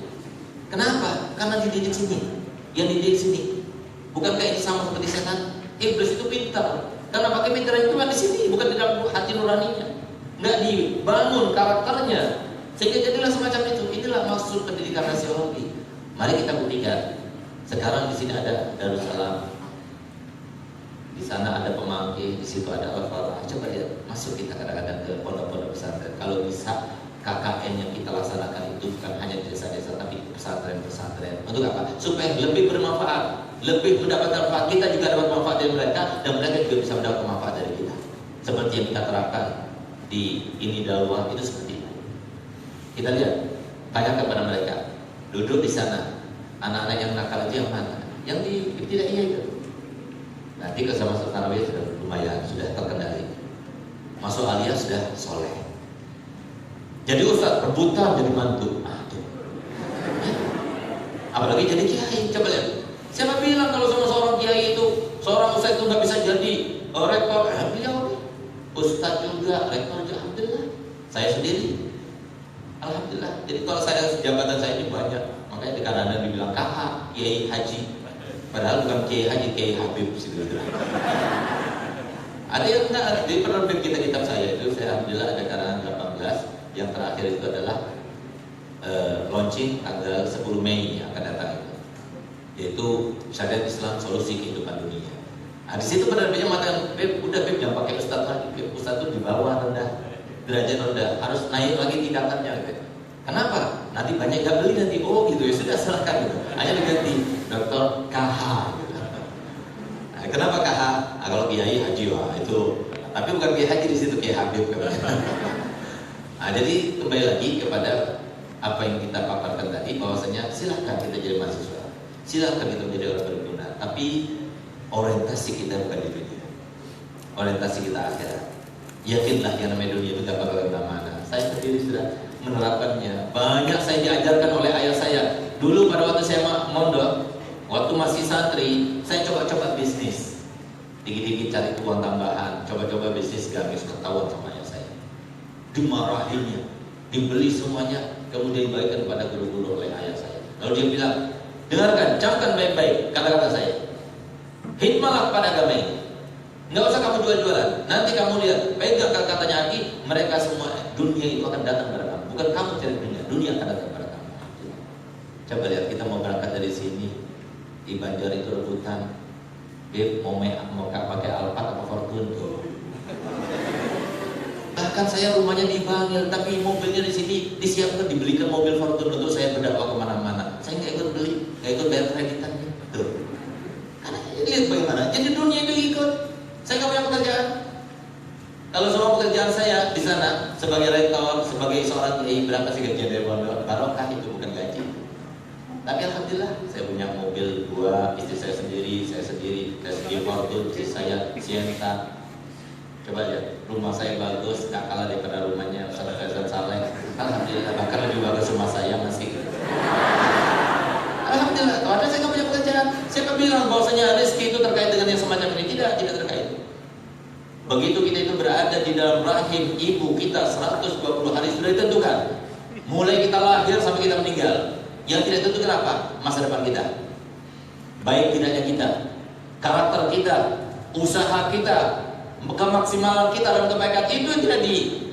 Kenapa? Karena dididik sini. Yang dididik sini. Bukankah ini sama seperti setan? Iblis itu pintar. Karena pakai pintar itu kan di sini, bukan di dalam hati nuraninya. Nggak dibangun karakternya. Sehingga jadilah semacam itu. Inilah maksud pendidikan rasiologi. Mari kita buktikan. Sekarang di sini ada Darussalam, di sana ada Pemangki, di situ ada Al-Falah. Coba lihat, masuk kita kadang-kadang ke pondok-pondok pesantren. Kalau bisa KKN yang kita laksanakan itu bukan hanya di desa-desa, tapi pesantren-pesantren. Untuk apa? Supaya lebih bermanfaat, lebih mendapatkan manfaat. Kita juga dapat manfaat dari mereka, dan mereka juga bisa mendapat manfaat dari kita. Seperti yang kita terapkan di ini dakwah itu seperti itu. Kita lihat, tanya kepada mereka, duduk di sana, anak-anak yang nakal itu yang mana? Yang di ibtidaiyah itu. Nanti ke sama Tarawih sudah lumayan, sudah terkendali. Masuk aliyah sudah soleh. Jadi ustaz rebutan jadi mantu. Apalagi jadi kiai. Coba lihat. Siapa bilang kalau sama seorang kiai itu, seorang ustaz itu nggak bisa jadi rektor? Beliau ustaz juga, rektor juga. Alhamdulillah. Saya sendiri. Alhamdulillah. Jadi kalau saya jabatan saya ini banyak, makanya di kadang-kadang dibilang kakak, kiai haji. Padahal bukan kiai haji, kiai Habib. Ada yang enggak, di penerbit kitab saya itu, saya alhamdulillah ada karangan 18, yang terakhir itu adalah launching tanggal 10 Mei yang akan datang itu, yaitu Syariat Islam Solusi Kehidupan Dunia. Nah, di situ penerbitnya mengatakan, Beb, udah Beb jangan pakai Ustadz lagi, Beb, Ustadz itu di bawah rendah, derajat rendah, harus naik lagi tingkatannya gitu. Kenapa? Nanti banyak yang beli nanti, oh gitu ya sudah silakan gitu. Hanya diganti Dr. KH gitu. Nah, kenapa KH? Nah, kalau Kiai Haji wah itu, tapi bukan Kiai Haji di situ, Kiai Habib kan. Nah, jadi kembali lagi kepada apa yang kita paparkan tadi, bahwasanya silahkan kita jadi mahasiswa, silahkan kita menjadi orang berguna, tapi orientasi kita bukan di dunia, orientasi kita akhirat. Yakinlah yang namanya dunia itu gak bakal kemana-mana. Saya sendiri sudah menerapkannya. Banyak saya diajarkan oleh ayah saya. Dulu pada waktu saya mondok, waktu masih santri, saya coba-coba bisnis, dikit-dikit cari uang tambahan, coba-coba bisnis, gamis, ketahuan sama ayah saya. Dimarahinya, dibeli semuanya, kemudian dibagikan kepada guru-guru oleh ayah saya. Lalu dia bilang, dengarkan, camkan baik-baik kata-kata saya. Hikmahlah pada agama ini. Nggak usah kamu jual-jualan. Nanti kamu lihat, pegang kata-katanya Aki, mereka semua dunia itu akan datang kepada kamu. Bukan kamu cari dunia akan datang kepada kamu. Coba lihat, kita mau berangkat dari sini di Banjar itu rebutan, Beb mau pakai Alphard apa Fortune tuh. Bahkan saya rumahnya di Bangil, tapi mobilnya di sini disiapkan, dibelikan mobil Fortune untuk saya berdakwah kemana-mana. Saya nggak ikut beli, nggak ikut bayar kreditannya. Tuh. Karena lihat bagaimana, jadi dunia itu ikut. Saya nggak punya pekerjaan. Kalau semua pekerjaan saya di sana sebagai rektor, sebagai seorang kiai, berangkat sih gajian dari barokah, itu bukan gaji. Tapi alhamdulillah saya punya mobil dua, istri saya sendiri Fortune, istri saya Sienta. Coba lihat, rumah saya bagus, gak kalah daripada rumahnya Ustaz Faizal Saleh. Alhamdulillah, bahkan lebih bagus rumah saya masih. Alhamdulillah, kalau ada saya nggak punya pekerjaan. Siapa bilang bahwasanya rezeki itu terkait dengan yang semacam ini? Tidak terkait. Begitu kita itu berada di dalam rahim ibu kita 120 hari sudah ditentukan. Mulai kita lahir sampai kita meninggal. Yang tidak tentukan apa? Masa depan kita. Baik tidaknya kita, karakter kita, usaha kita, kemaksimalan kita dalam kebaikan itu tidak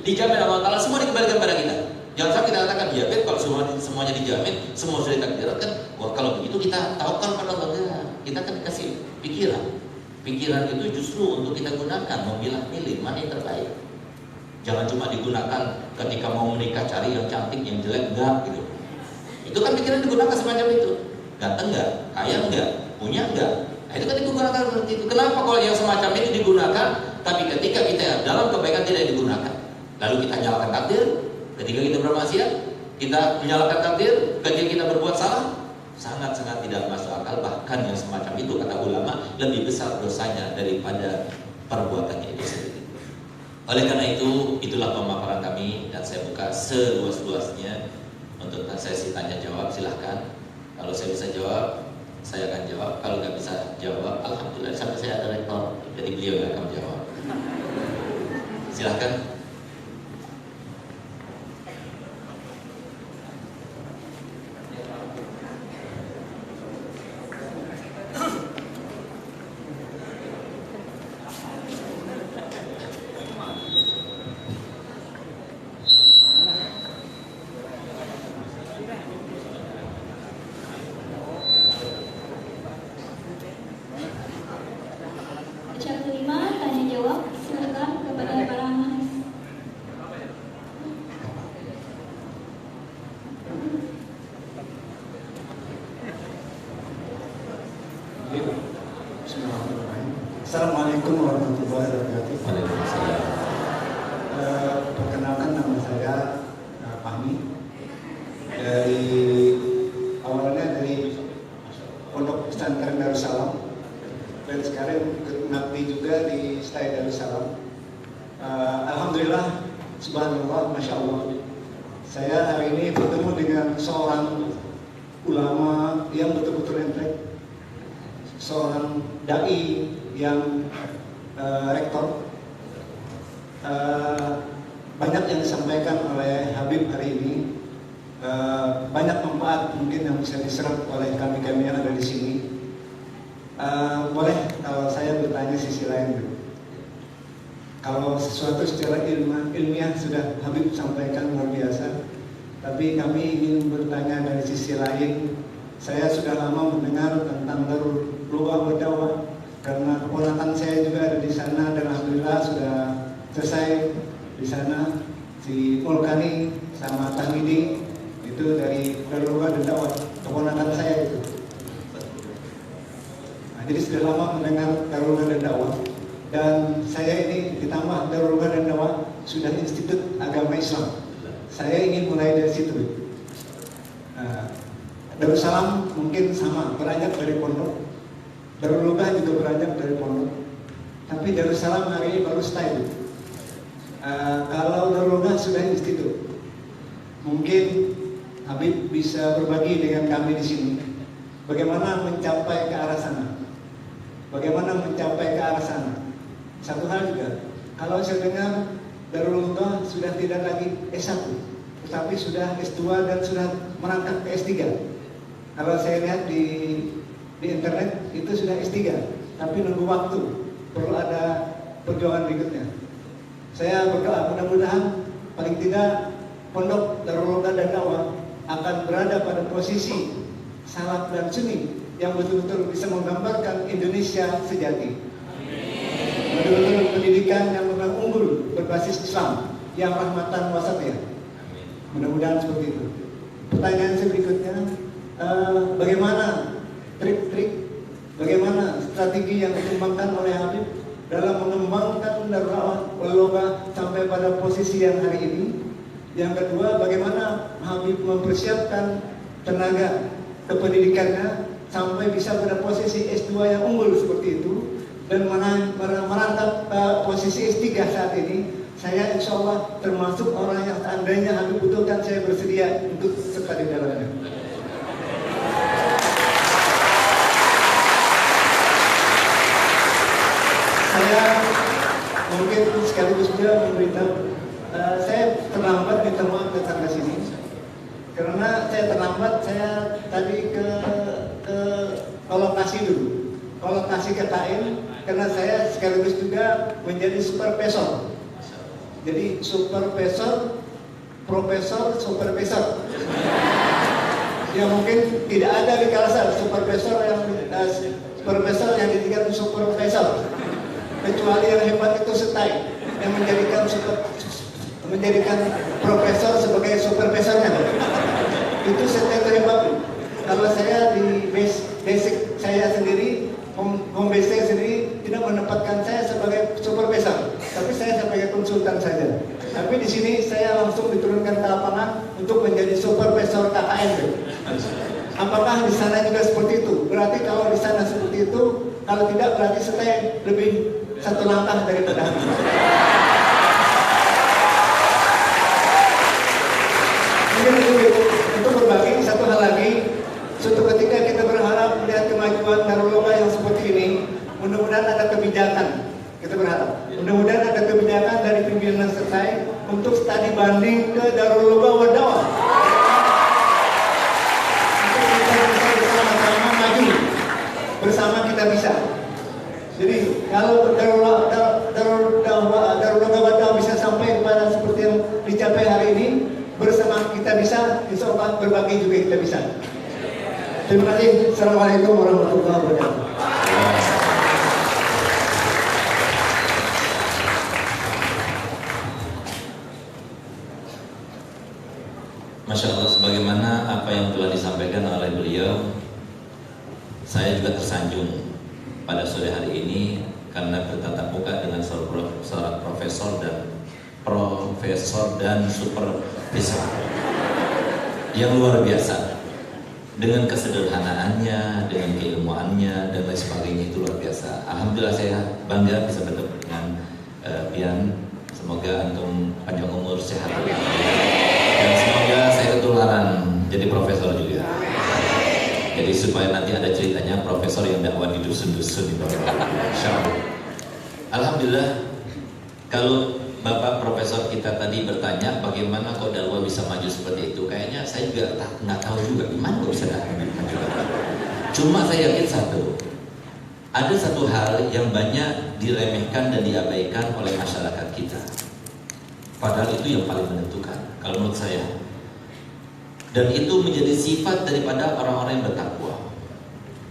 dijamin Allah Ta'ala, semua dikembalikan pada kita. Jangan sampai kita katakan, ya Bet, kalau semuanya dijamin, semua sudah ditakdirkan, wah kalau begitu kita tawakkal pada Allah. Kita kan dikasih pikiran. Pikiran itu justru untuk kita gunakan, memilah-milih mana yang terbaik. Jangan cuma digunakan ketika mau menikah cari yang cantik, yang jelek, enggak gitu. Itu kan pikiran digunakan semacam itu. Ganteng enggak, kaya enggak, punya enggak. Nah, itu kan digunakan seperti itu. Kenapa kalau yang semacam itu digunakan, tapi ketika kita dalam kebaikan tidak digunakan? Lalu kita nyalakan takdir. Ketika kita bermaksiat, kita menyalahkan takdir. Ketika kita berbuat salah, sangat-sangat tidak masuk akal. Bahkan yang semacam itu, kata ulama, lebih besar dosanya daripada perbuatannya itu sendiri. Oleh karena itu, itulah pemaparan kami, dan saya buka seluas-luasnya untuk sesi tanya jawab. Silahkan, kalau saya bisa jawab, saya akan jawab. Kalau nggak bisa jawab, alhamdulillah, sampai saya ada rektor, jadi beliau yang akan jawab. Silahkan. Assalamualaikum warahmatullahi wabarakatuh. Waalaikumsalam. Perkenalkan, nama saya Fahmi. Dari awalnya dari Pondok Pesantren Darussalam, dan sekarang mengabdi juga di Stay Darussalam. Alhamdulillah, subhanallah, masya Allah. Saya hari ini bertemu dengan seorang ulama yang betul-betul entrek, seorang dai yang rektor. Banyak yang disampaikan oleh Habib hari ini, banyak manfaat mungkin yang bisa diserap oleh kami-kami yang ada di sini. Boleh kalau saya bertanya sisi lain? Kalau sesuatu secara ilmiah sudah Habib sampaikan luar biasa, tapi kami ingin bertanya dari sisi lain. Saya sudah lama mendengar tentang Darul Lughah wa Dakwah karena keponakan saya juga ada di sana dan alhamdulillah sudah selesai di sana. Si Mulkani sama Tamidi itu dari Darul Lughah dan Dakwah, keponakan saya itu. Nah, jadi sudah lama mendengar Darul Lughah dan Dakwah. Dan saya ini ditambah Darul Lughah dan Dakwah sudah Institut Agama Islam. Saya ingin mulai dari situ. Darussalam mungkin sama, beranjak dari pondok. Darul Lughah juga beranjak dari pondok. Tapi Darussalam hari ini baru style. Kalau Darul Lughah sudah institut, mungkin Habib bisa berbagi dengan kami di sini. Bagaimana mencapai ke arah sana? Bagaimana mencapai ke arah sana? Satu hal juga, kalau saya dengar Darul Lughah sudah tidak lagi S1, tetapi sudah S2 dan sudah merangkak ke S3. Kalau saya lihat di internet itu sudah S3, tapi nunggu waktu, perlu ada perjuangan berikutnya. Saya berdoa mudah-mudahan paling tidak pondok Darul Lughah dan Dakwah akan berada pada posisi salaf dan sunni yang betul-betul bisa menggambarkan Indonesia sejati. Betul-betul pendidikan yang memang unggul berbasis Islam yang rahmatan wasatiyah. Mudah-mudahan seperti itu. Pertanyaan saya berikutnya, bagaimana trik-trik, bagaimana strategi yang dikembangkan oleh Habib dalam mengembangkan Darul Lughah sampai pada posisi yang hari ini? Yang kedua, bagaimana Habib mempersiapkan tenaga kependidikannya sampai bisa pada posisi S2 yang unggul seperti itu dan merangkap posisi S3 saat ini? Saya insya Allah termasuk orang yang seandainya Habib butuhkan, saya bersedia untuk serta di dalamnya. Saya mungkin sekaligus juga memberitahu, saya terlambat minta maaf datang ke sini karena saya terlambat. Saya tadi ke kolokasi dulu, kolokasi ke KM, karena saya sekaligus juga menjadi supervisor. Jadi supervisor, profesor, supervisor. Ya mungkin tidak ada di Kalsel supervisor yang ditinggal supervisor. Kecuali yang hebat itu Setai yang menjadikan profesor sebagai supervisornya. Itu Setai terhebat. Kalau saya di basic saya sendiri, home base saya sendiri tidak menempatkan saya sebagai supervisor, tapi saya sebagai konsultan saja. Tapi di sini saya langsung diturunkan ke lapangan untuk menjadi supervisor KKN. Apakah di sana juga seperti itu? Berarti kalau di sana seperti itu, kalau tidak berarti saya lebih satu langkah daripada Habib. Mungkin untuk berbagi satu hal lagi, suatu ketika kita berharap melihat kemajuan Darul Lughah yang seperti ini, mudah-mudahan ada kebijakan. Kita berharap, mudah-mudahan ada kebijakan dari pimpinan Setai untuk studi banding ke Darul Lughah wa Dakwah. Kita bisa bersama-sama maju, bersama kita bisa. Jadi kalau Darul Lughah wa Dakwah bisa sampai kepada seperti yang dicapai hari ini, bersama kita bisa, insya Allah berbagi juga kita bisa. Terima kasih. Assalamualaikum warahmatullahi wabarakatuh. Masya Allah, sebagaimana apa yang telah disampaikan oleh beliau, saya juga tersanjung pada sore hari ini karena bertatap muka dengan seorang profesor dan supervisor yang luar biasa, dengan kesederhanaannya, dengan keilmuannya dan lain sebagainya, itu luar biasa. Alhamdulillah saya bangga bisa bertemu dengan Pian. Semoga antum panjang umur, sehat, dan semoga saya ketularan jadi profesor juga. Jadi supaya nanti ada ceritanya profesor yang dakwah di dusun-dusun di bawah. Insyaallah. Alhamdulillah. Kalau Bapak Profesor kita tadi bertanya bagaimana kok dakwah bisa maju seperti itu, kayaknya saya juga nggak tahu juga gimana kok bisa maju. Cuma saya yakin satu, Ada satu hal yang banyak diremehkan dan diabaikan oleh masyarakat kita. Padahal itu yang paling menentukan, kalau menurut saya. Dan itu menjadi sifat daripada orang-orang yang bertakwa.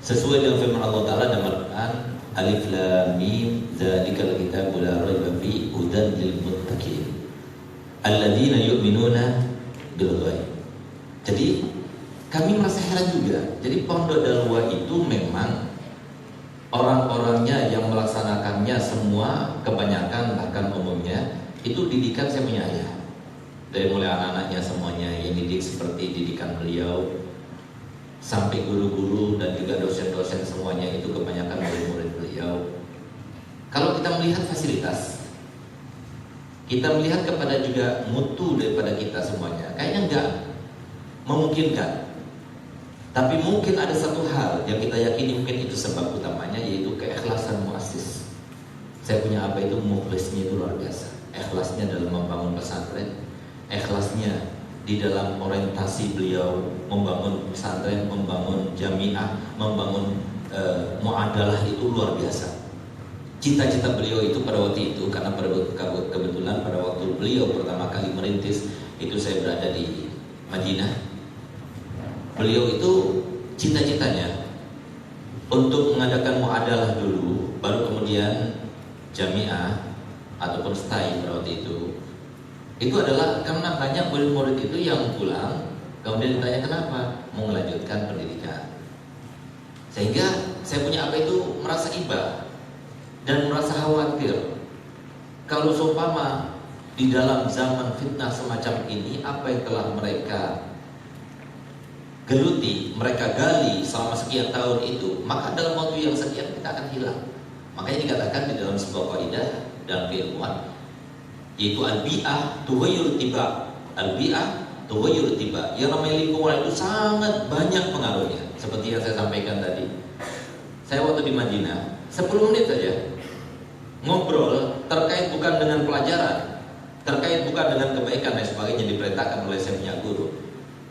Sesuai dengan firman Allah Ta'ala dalam Al-Quran, Alif Lam Mim, Dzalikal Kitabu La Raiba Fihi Hudan lil Muttaqin Alladzina yu'minuna bil ghaib. Jadi kami merasa heran juga. Jadi Pondok Dalwa itu memang orang-orangnya yang melaksanakannya semua, kebanyakan bahkan umumnya itu didikan saya punya ayah. Dari mulai anak-anaknya semuanya yang didik seperti didikan beliau, sampai guru-guru dan juga dosen-dosen semuanya itu kebanyakan murid-murid beliau. Kalau kita melihat fasilitas, kita melihat kepada juga mutu daripada kita semuanya, kayaknya enggak memungkinkan. Tapi mungkin ada satu hal yang kita yakini mungkin itu sebab utamanya, yaitu keikhlasan muassis. Saya punya apa itu mukhlisnya itu luar biasa. Ikhlasnya dalam membangun pesantren, ikhlasnya di dalam orientasi beliau membangun pesantren, membangun jamiah, membangun muadalah itu luar biasa. Cita-cita beliau itu pada waktu itu, karena kebetulan pada waktu beliau pertama kali merintis itu saya berada di Madinah. Beliau itu cita-citanya untuk mengadakan muadalah dulu, baru kemudian jamiah ataupun stai pada waktu itu. Itu adalah karena banyak murid-murid itu yang pulang, kemudian ditanya kenapa, mau melanjutkan pendidikan. Sehingga saya punya apa itu merasa iba dan merasa khawatir kalau seumpama di dalam zaman fitnah semacam ini, apa yang telah mereka geluti, mereka gali selama sekian tahun itu, maka dalam waktu yang sekian kita akan hilang. Makanya dikatakan di dalam sebuah kaidah dalam keilmuan, yaitu al-bi'ah tughayyir tiba. Al-bi'ah tughayyir tiba. Yang namanya lingkungan itu sangat banyak pengaruhnya. Seperti yang saya sampaikan tadi. Saya waktu di Madinah 10 menit saja ngobrol terkait bukan dengan pelajaran, terkait bukan dengan kebaikan dan sebagainya diperintahkan oleh saya punya guru.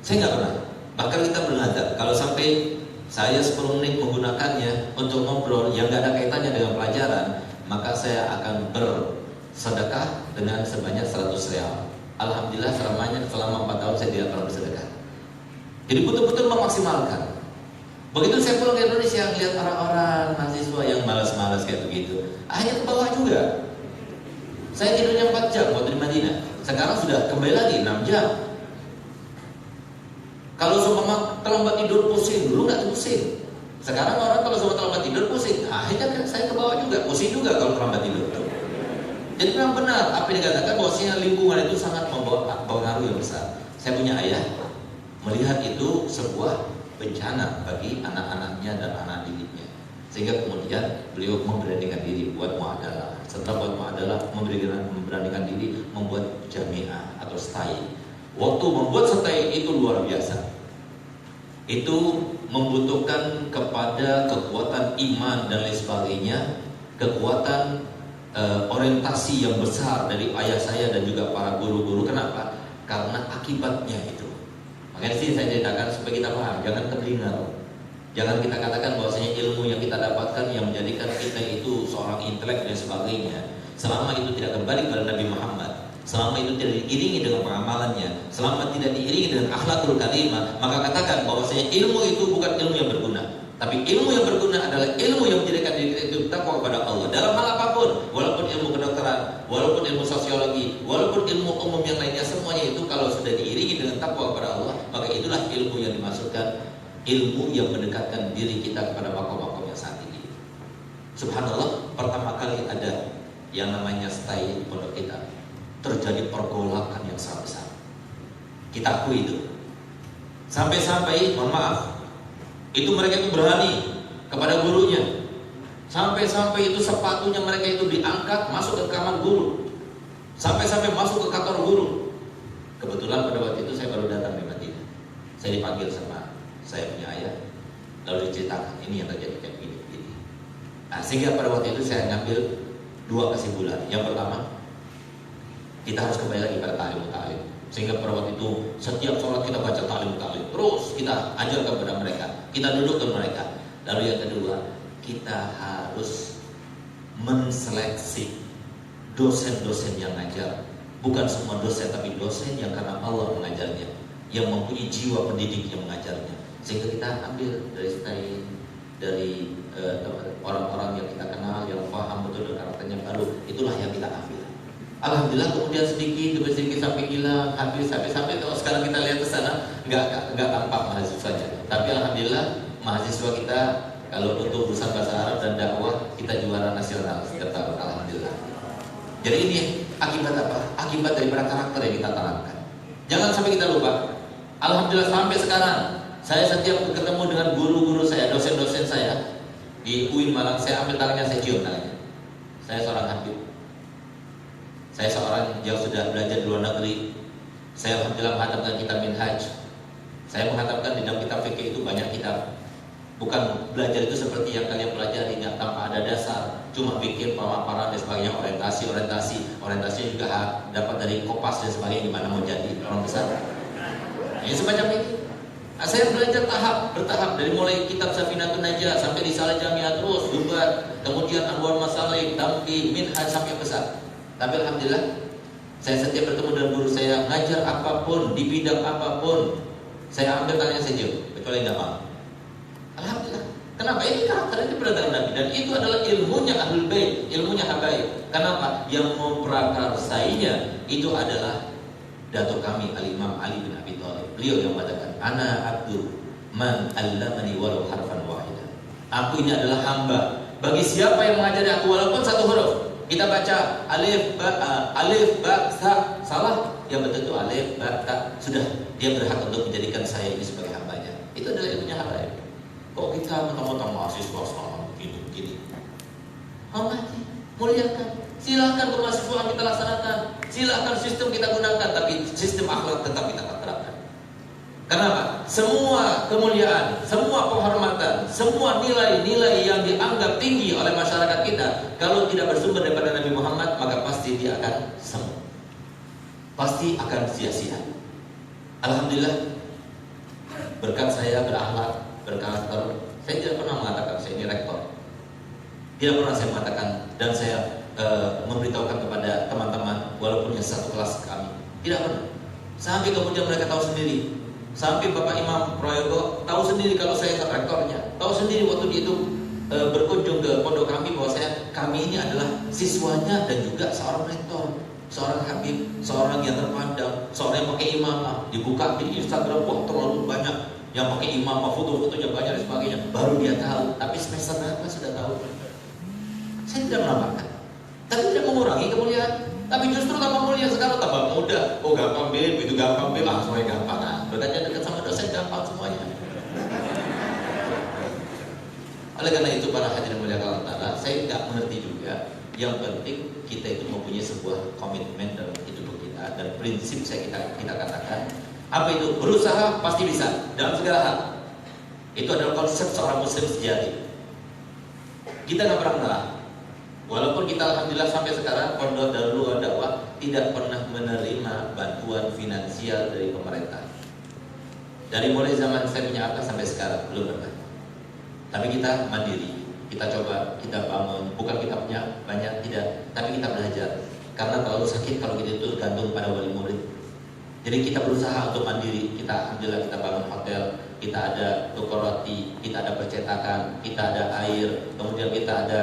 Saya nggak pernah. Bahkan kita bernazar kalau sampai saya 10 menit menggunakannya untuk ngobrol yang nggak ada kaitannya dengan pelajaran, maka saya akan bersedekah dengan sebanyak 100 real. Alhamdulillah selama 4 tahun saya tidak pernah bersedekah. Jadi betul-betul memaksimalkan. Begitu saya pulang ke Indonesia, lihat orang-orang mahasiswa yang malas-malas kayak begitu, akhirnya ke bawah juga. Saya tidurnya 4 jam waktu di Madinah. Sekarang sudah kembali lagi 6 jam. Kalau seumpama terlambat tidur pusing, dulu nggak pusing. Sekarang orang kalau seumpama terlambat tidur pusing, akhirnya saya ke bawah juga, pusing juga kalau terlambat tidur. Jadi memang benar apa yang dikatakan bahwasanya lingkungan itu sangat membawa pengaruh yang besar. Saya punya ayah melihat itu sebuah bencana bagi anak-anaknya dan anak didiknya, sehingga kemudian beliau memberanikan diri buat muadalah. Setelah buat muadalah, memberanikan diri membuat jamiah atau stai. Waktu membuat stai itu luar biasa. Itu membutuhkan kepada kekuatan iman dan lain sebagainya, kekuatan orientasi yang besar dari ayah saya dan juga para guru-guru. Kenapa? Karena akibatnya itu. Makanya sih saya ceritakan supaya kita paham, jangan terdengar. Jangan kita katakan bahwasanya ilmu yang kita dapatkan yang menjadikan kita itu seorang intelek dan sebagainya, selama itu tidak kembali kepada Nabi Muhammad, selama itu tidak diiringi dengan pengamalannya, selama tidak diiringi dengan akhlakul karimah, maka katakan bahwasanya ilmu itu bukan ilmu yang berguna. Tapi ilmu yang berguna adalah ilmu yang menjadikan diri kita itu takwa kepada Allah dalam hal apapun, walaupun ilmu kedokteran, walaupun ilmu sosiologi, walaupun ilmu umum yang lainnya, semuanya itu kalau sudah diiringi dengan takwa kepada Allah, maka itulah ilmu yang dimaksudkan, ilmu yang mendekatkan diri kita kepada makom-makom yang saat ini. Subhanallah, pertama kali ada yang namanya stai di pondok kita, terjadi pergolakan yang sangat besar. Kita akui itu. Sampai-sampai, mohon maaf, itu mereka itu berani kepada gurunya. Sampai-sampai itu sepatunya mereka itu diangkat masuk ke kamar guru. Sampai-sampai masuk ke kantor guru. Kebetulan pada waktu itu saya baru datang di Madinah. Saya dipanggil sama saya punya ayah, lalu diceritakan ini yang terjadi kayak gini. Nah, sehingga pada waktu itu saya ngambil 2 kesimpulan. Yang pertama, kita harus kembali lagi pada ta'lim. Sehingga pada waktu itu setiap sholat kita baca ta'lim. Terus kita ajarkan kepada mereka, kita dudukkan mereka. Lalu yang kedua, kita harus menseleksi dosen-dosen yang ngajar. Bukan semua dosen, tapi dosen yang karena Allah mengajarnya, yang mempunyai jiwa pendidik yang mengajarnya. Sehingga kita ambil dari style, dari orang-orang yang kita kenal, yang paham betul dengan karakternya baru. Itulah yang kita ambil. Alhamdulillah kemudian sedikit demi sedikit sampai hilang, sampai kalau sekarang kita lihat ke sana nggak tampak mahasiswanya. Tapi alhamdulillah mahasiswa kita kalau untuk urusan bahasa Arab dan dakwah kita juara nasional setiap tahun, alhamdulillah. Jadi ini akibat apa? Akibat daripada karakter yang kita tanamkan. Jangan sampai kita lupa. Alhamdulillah sampai sekarang saya setiap ketemu dengan guru-guru saya, dosen-dosen saya di UIN Malang, saya ambil tangannya, saya cium tangannya. Saya seorang habib. Saya seorang yang sudah belajar di luar negeri. Saya alhamdulillah menghatamkan kitab Minhaj. Saya menghatamkan di dalam kitab fikih itu banyak kitab. Bukan belajar itu seperti yang kalian pelajari, nggak tanpa ada dasar, cuma pikir pemaparan dan sebagainya, orientasi juga dapat dari Kopas dan sebagainya, gimana mau jadi orang besar. Ini semacam itu. Nah, saya belajar bertahap dari mulai kitab Safinatun Najah sampai Risalah Jamiah terus, Dubat, kemudian Anwar Masalik, Tamki, Minhaj sampai besar. Tapi alhamdulillah saya setiap bertemu dengan guru saya, ngajar apapun, di bidang apapun, saya ambil tangannya saja, kecuali nggak mau. Alhamdulillah. Kenapa? Ini karakternya berada dalam Nabi, dan itu adalah ilmunya Ahlul Bait, ilmunya habaib. Kenapa? Yang memprakarsainya itu adalah datuk kami Al-Imam Ali bin Abi Thalib. Beliau yang mengatakan, "Ana abdu man allamani walau harfan wahidan." Aku ini adalah hamba bagi siapa yang mengajari aku walaupun satu huruf. Kita baca alif ba ta, salah, yang betul itu alif ba ta. Sudah, dia berhak untuk menjadikan saya ini sebagai hambanya. Itu adalah ilmunya habaib. Kok kita mentang-mentang mahasiswa selama begini? Hormati, muliakan. Silakan kemahasiswaan kita laksanakan. Silakan sistem kita gunakan, tapi sistem akhlak tetap kita terapkan. Kenapa? Semua kemuliaan, semua penghormatan, semua nilai-nilai yang dianggap tinggi oleh masyarakat kita, kalau tidak bersumber daripada Nabi Muhammad, maka pasti dia akan semu. Pasti akan sia-sia. Alhamdulillah, berkat saya berakhlak, berkarakter, saya tidak pernah mengatakan saya ini rektor. Tidak pernah saya mengatakan, dan saya memberitahukan kepada teman-teman walaupun yang satu kelas kami. Tidak pernah. Sampai kemudian mereka tahu sendiri. Sampai Bapak Imam Prayogo tahu sendiri kalau saya rektornya. Tahu sendiri waktu dia itu berkunjung ke pondok kami bahwa kami ini adalah siswanya dan juga seorang rektor, seorang habib, seorang yang terpandang, seorang yang pakai imamah. Dibuka di Instagram, wah terlalu banyak yang pakai imamah, foto-fotonya banyak dan sebagainya. Baru dia tahu. Tapi semester berapa sudah tahu? Saya tidak menambahkan, tapi tidak mengurangi kemuliaan. Tapi justru tambah mulia sekarang, tambah mudah. Oh gampang Beb, itu gampang Beb, semuanya gampang. Nah, berkata dekat sama dosen gampang semuanya. Oleh karena itu para hadirin mulia Allah Ta'ala, saya tidak mengerti juga. Yang penting kita itu mempunyai sebuah komitmen dalam hidup kita, dan prinsip kita katakan, apa itu? Berusaha pasti bisa dalam segala hal. Itu adalah konsep seorang muslim sejati. Kita nggak pernah mengalah. Walaupun kita alhamdulillah sampai sekarang Pondok Darul Dakwah tidak pernah menerima bantuan finansial dari pemerintah. Dari mulai zaman saya punya akta sampai sekarang belum pernah. Tapi kita mandiri, kita coba, kita bangun. Bukan kita punya banyak, tidak, tapi kita belajar. Karena terlalu sakit kalau kita itu gantung pada wali murid. Jadi kita berusaha untuk mandiri. Kita alhamdulillah kita bangun hotel, kita ada toko roti, kita ada percetakan, kita ada air, kemudian kita ada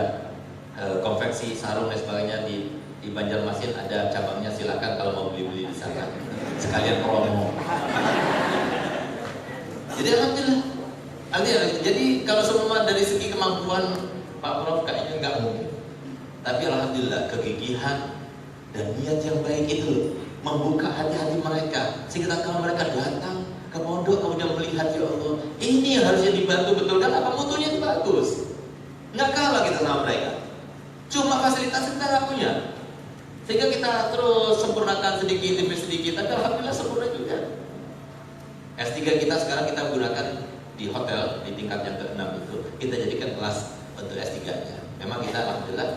konveksi, sarung dan sebagainya. Di Banjarmasin ada cabangnya, silakan kalau mau beli-beli di sana. Sekalian promo. Jadi alhamdulillah. Jadi kalau semua dari segi kemampuan Pak Prof kayaknya nggak mungkin. Tapi alhamdulillah kegigihan dan niat yang baik itu membuka hati-hati mereka, sehingga kalau mereka datang ke pondok kemudian melihat, ya Allah, ini yang harusnya dibantu betul kan, apa mutunya itu bagus. Nggak kalah kita sama mereka. Cuma fasilitas kita nggak punya, sehingga kita terus sempurnakan sedikit demi sedikit. Tapi alhamdulillah sempurna juga. S3 kita sekarang kita gunakan di hotel di tingkat yang ke-6 itu, kita jadikan kelas untuk S3-nya. Memang kita alhamdulillah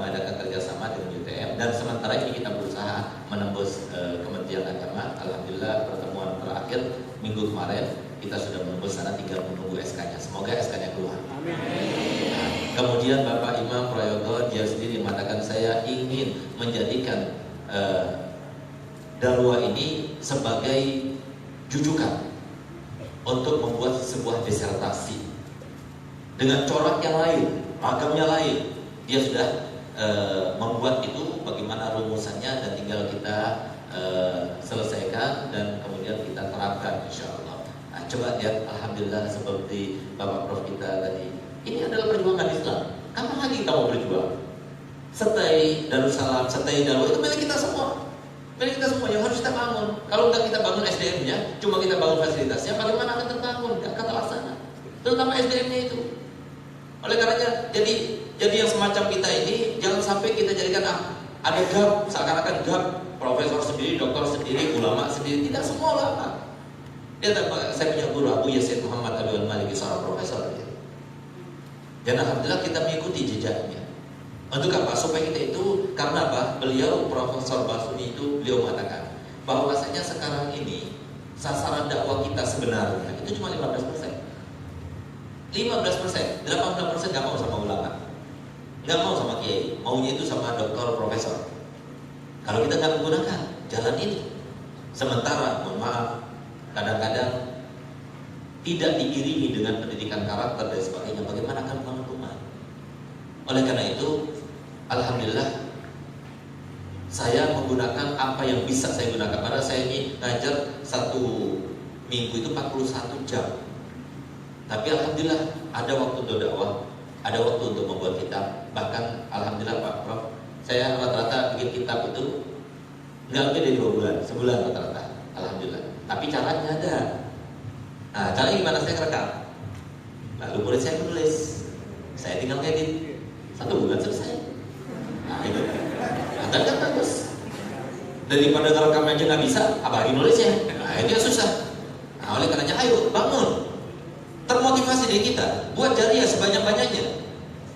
mengadakan kerjasama dengan UTM, dan sementara ini kita berusaha menembus Kementerian Agama. Alhamdulillah pertemuan terakhir minggu kemarin kita sudah menunggu sana, tinggal menunggu SK-nya. Semoga SK-nya keluar. Nah, kemudian Bapak Imam Prayogo dia sendiri mengatakan saya ingin menjadikan dakwah ini sebagai jujukan untuk membuat sebuah disertasi dengan corak yang lain, ragamnya lain. Dia sudah membuat itu bagaimana rumusannya dan tinggal kita selesaikan dan kemudian kita terapkan insyaallah. Nah, coba lihat, alhamdulillah seperti Bapak Prof kita tadi. Ini adalah perjuangan Islam. Kapan lagi kita mau berjuang? Setai Darussalam, Setai Darul itu milik kita semua. Milik kita semua yang harus kita bangun. Kalau enggak kita bangun SDM-nya, cuma kita bangun fasilitasnya, bagaimana akan terbangun? Enggak akan terlaksana. Terutama SDM-nya itu. Oleh karenanya, jadi yang semacam kita ini jangan sampai kita jadikan ada gap, seakan-akan gap. Profesor sendiri, doktor sendiri, ulama sendiri, tidak semua ulama. Saya punya guru Abu Yazid Muhammad Abdul Maliki, seorang profesor. Dan alhamdulillah kita mengikuti jejaknya. Untuk apa? Supaya kita itu, karena apa? Beliau Profesor Basuni itu beliau mengatakan bahwasanya sekarang ini sasaran dakwah kita sebenarnya itu cuma 15%. 15%, 80% nggak mau sama ulama, nggak mau sama kiai, maunya itu sama doktor, profesor. Kalau kita nggak menggunakan jalan ini, sementara mohon maaf, kadang-kadang tidak diiringi dengan pendidikan karakter dan sebagainya, bagaimana akan membangun umat? Oleh karena itu, alhamdulillah saya menggunakan apa yang bisa saya gunakan. Karena saya ini ngajar 1 minggu itu 41 jam. Tapi alhamdulillah ada waktu untuk dakwah, ada waktu untuk membuat kitab. Bahkan alhamdulillah Pak Prof, saya rata-rata bikin kitab itu nggak lebih dari 2 bulan, sebulan rata-rata. Alhamdulillah. Tapi caranya ada. Nah, caranya gimana? Saya rekam. Lalu murid saya menulis, saya tinggal edit. 1 bulan selesai. Nah itu, kan bagus. Daripada ngerekam aja nggak bisa, apalagi nulisnya. Nah itu yang susah. Nah oleh karenanya ayo bangun, termotivasi diri kita, buat jariah sebanyak-banyaknya.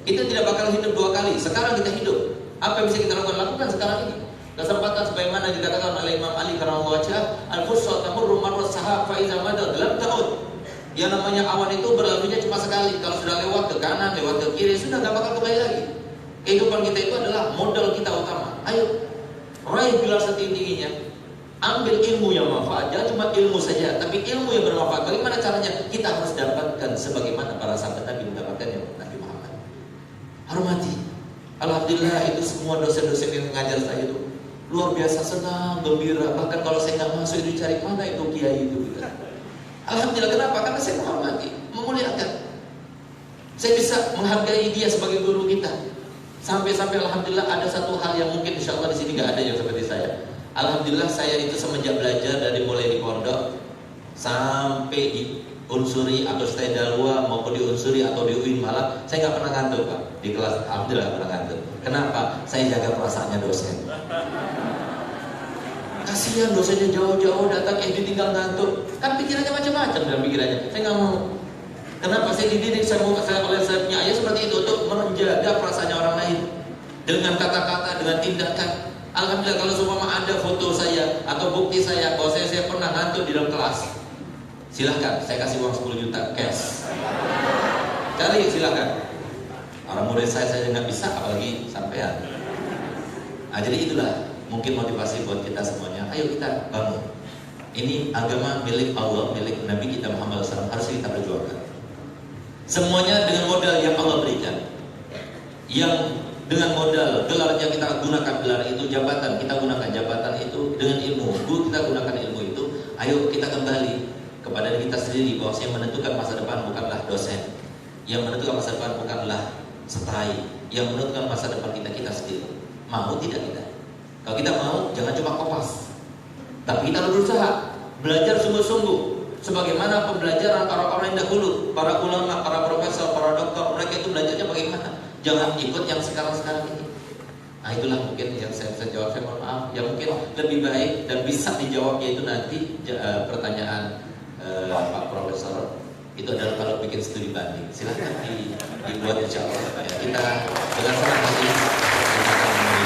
Kita tidak bakal hidup 2 kali. Sekarang kita hidup. Apa yang bisa kita lakukan sekarang ini? Kesempatan sebagaimana dikatakan oleh Imam Ali karramallahu wajhah, al-fursatu tamurru marra sahab fa iza madad lam ta'ud. Yang namanya awan itu berlalunya cuma sekali. Kalau sudah lewat ke kanan, lewat ke kiri, sudah nggak bakal kembali lagi. Kehidupan kita itu adalah modal kita utama. Ayo, raih gelar setinggi-tingginya. Ambil ilmu yang manfaat, jangan cuma ilmu saja, tapi ilmu yang bermanfaat. Bagaimana caranya? Kita harus dapatkan sebagaimana para sahabat Nabi mendapatkan yang Nabi Muhammad. Hormati. Alhamdulillah itu semua dosen-dosen yang mengajar saya itu luar biasa senang, gembira. Bahkan kalau saya nggak masuk itu cari mana itu kiai itu. Gitu. Alhamdulillah, kenapa? Karena saya menghormati, memuliakan. Saya bisa menghargai dia sebagai guru kita. Sampai-sampai alhamdulillah ada satu hal yang mungkin insya Allah di sini nggak ada yang seperti saya. Alhamdulillah saya itu semenjak belajar dari mulai di pondok sampai di unsuri atau stay dalwa maupun di unsuri atau di UIN Malang, saya nggak pernah ngantuk Pak di kelas. Alhamdulillah nggak pernah ngantuk. Kenapa? Saya jaga perasaannya dosen. Kasihan dosennya jauh-jauh datang, ditinggal ngantuk. Kan pikirannya macam-macam dalam pikirannya. Saya nggak mau. Kenapa saya dididik oleh saya punya ayah seperti itu untuk menjaga perasaannya orang lain dengan kata-kata, dengan tindakan. Alhamdulillah kalau semua ada foto saya atau bukti saya bahwa saya pernah ngantuk di dalam kelas, silahkan saya kasih uang 10 juta cash. Cari silahkan. Orang murid saya nggak bisa, apalagi sampean. Nah, jadi itulah mungkin motivasi buat kita semuanya. Ayo kita bangun. Ini agama milik Allah, milik Nabi kita Muhammad SAW, harus kita perjuangkan. Semuanya dengan modal yang Allah berikan. Yang dengan modal gelar yang kita gunakan, gelar itu jabatan, kita gunakan jabatan itu dengan ilmu. Dulu kita gunakan ilmu itu. Ayo kita kembali kepada diri kita sendiri bahwa yang menentukan masa depan bukanlah dosen. Yang menentukan masa depan bukanlah setai. Yang menentukan masa depan kita sendiri. Mau tidak kita? Kalau kita mau, jangan cuma kopas. Tapi kita harus berusaha belajar sungguh-sungguh. Sebagaimana pembelajaran para orang yang dahulu, para ulama, para profesor, para dokter, mereka itu belajarnya bagaimana? Jangan ikut yang sekarang-sekarang ini. Nah itulah mungkin yang saya bisa jawab. Saya mohon maaf. Ya mungkin lebih baik dan bisa dijawabnya itu nanti pertanyaan Pak Profesor. Itu adalah kalau bikin studi banding. Silahkan dibuat insya Allah. Ya, kita dengan senang hati kita akan memberi.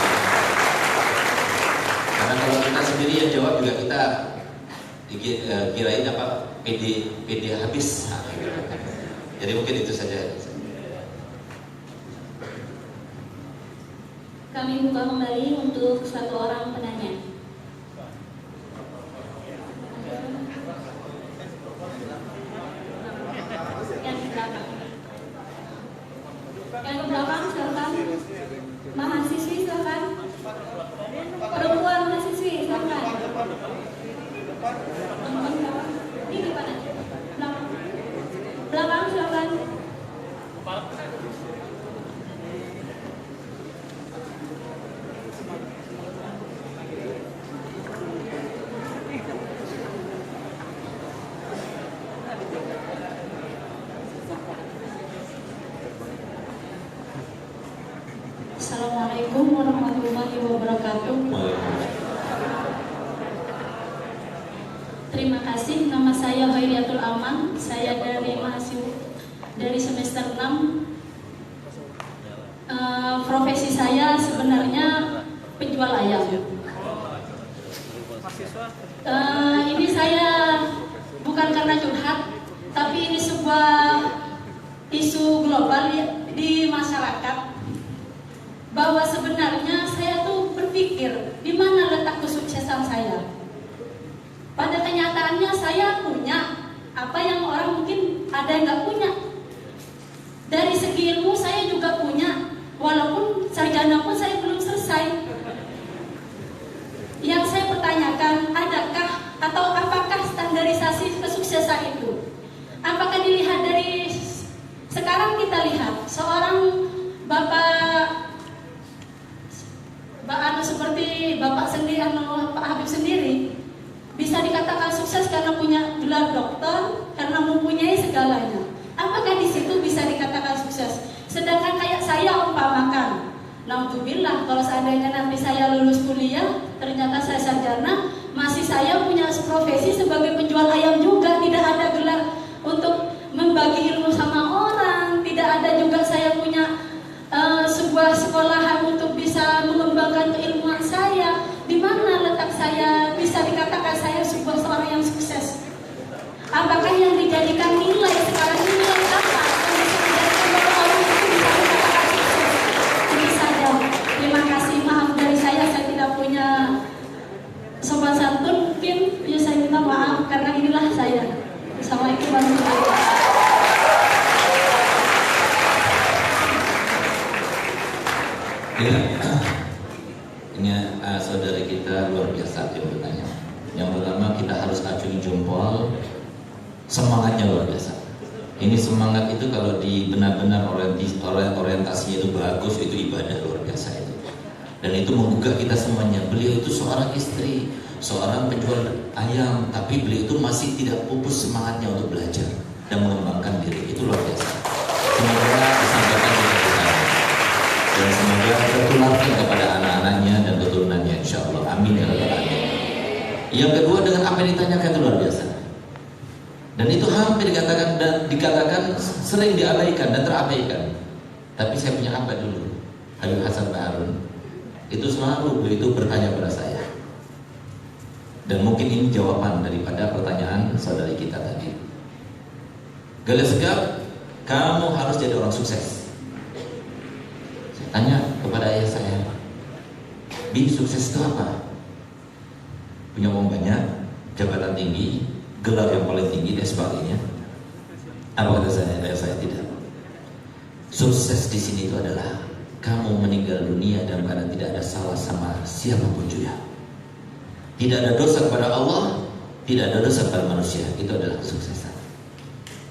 Karena kalau kita sendiri yang jawab juga kita Kirain apa PD habis. Nah, gitu. Jadi mungkin itu saja. Kami buka kembali untuk satu orang penanya. Yang ke belakang. Yang ke belakang silakan. Mahasiswi silakan. Perempuan mahasiswi silakan. Ini di mana? Belakang. Belakang silakan. Assalamualaikum warahmatullahi wabarakatuh. Terima kasih. Nama saya Hoiriatul Aman. Saya dari mahasiswa dari semester 6. Profesi saya sebenarnya penjual ayam. Ini saya bukan karena curhat, tapi ini sebuah isu global di masyarakat. Bahwa sebenarnya saya tuh berpikir di mana letak kesuksesan saya. Pada kenyataannya saya punya apa yang orang mungkin ada yang nggak punya. Dari segi ilmu saya juga punya, walaupun sarjana pun saya belum selesai. Yang saya pertanyakan, adakah atau apakah standarisasi kesuksesan itu? Apakah dilihat dari sekarang kita lihat seorang bapak seperti Bapak sendiri atau Pak Habib sendiri bisa dikatakan sukses karena punya gelar doktor, karena mempunyai segalanya. Apakah di situ bisa dikatakan sukses? Sedangkan kayak saya umpamakan, naudzubillah, kalau seandainya nanti saya lulus kuliah, ternyata saya sarjana, masih saya punya profesi sebagai penjual ayam juga, tidak ada gelar untuk membagi ilmu sama orang, tidak ada juga saya punya sebuah sekolahan untuk bisa mengembangkan keilmuan saya. Di mana letak saya bisa dikatakan saya seorang yang sukses? Apakah yang dijadikan nilai sekarang ini nilai apa yang bisa dijadikan bahwa orang itu bisa dikatakan sukses? Ini saja. Terima kasih. Maaf dari saya tidak punya sopan santun. Mungkin ya saya minta maaf karena inilah saya. Assalamualaikum warahmatullahi wabarakatuh. Ya, ini saudara kita luar biasa yang bertanya. Yang pertama kita harus acungi jempol, semangatnya luar biasa. Ini semangat itu kalau di benar-benar orientasinya itu bagus, itu ibadah luar biasa itu. Dan itu menggugah kita semuanya. Beliau itu seorang istri, seorang penjual ayam, tapi beliau itu masih tidak pupus semangatnya untuk belajar dan mengembangkan diri. Itu luar biasa. Semoga disampaikan kepada kita. Dan semoga tertularkan kepada anak-anaknya dan keturunannya, insya Allah. Amin ya rabbal alamin. Yang kedua, dengan apa yang ditanyakan itu luar biasa. Dan itu hampir dikatakan sering diabaikan dan terabaikan. Tapi saya punya apa dulu? Habib Hasan Baharun itu selalu begitu bertanya pada saya. Dan mungkin ini jawaban daripada pertanyaan saudari kita tadi. Galesgap, kamu harus jadi orang sukses. Tanya kepada ayah saya, Bin, sukses itu apa? Punya uang banyak, jabatan tinggi, gelar yang paling tinggi dan sebagainya. Apa kata saya? Ayah saya tidak. Sukses di sini itu adalah kamu meninggal dunia dalam keadaan tidak ada salah sama siapapun juga. Tidak ada dosa kepada Allah, tidak ada dosa kepada manusia. Itu adalah kesuksesan.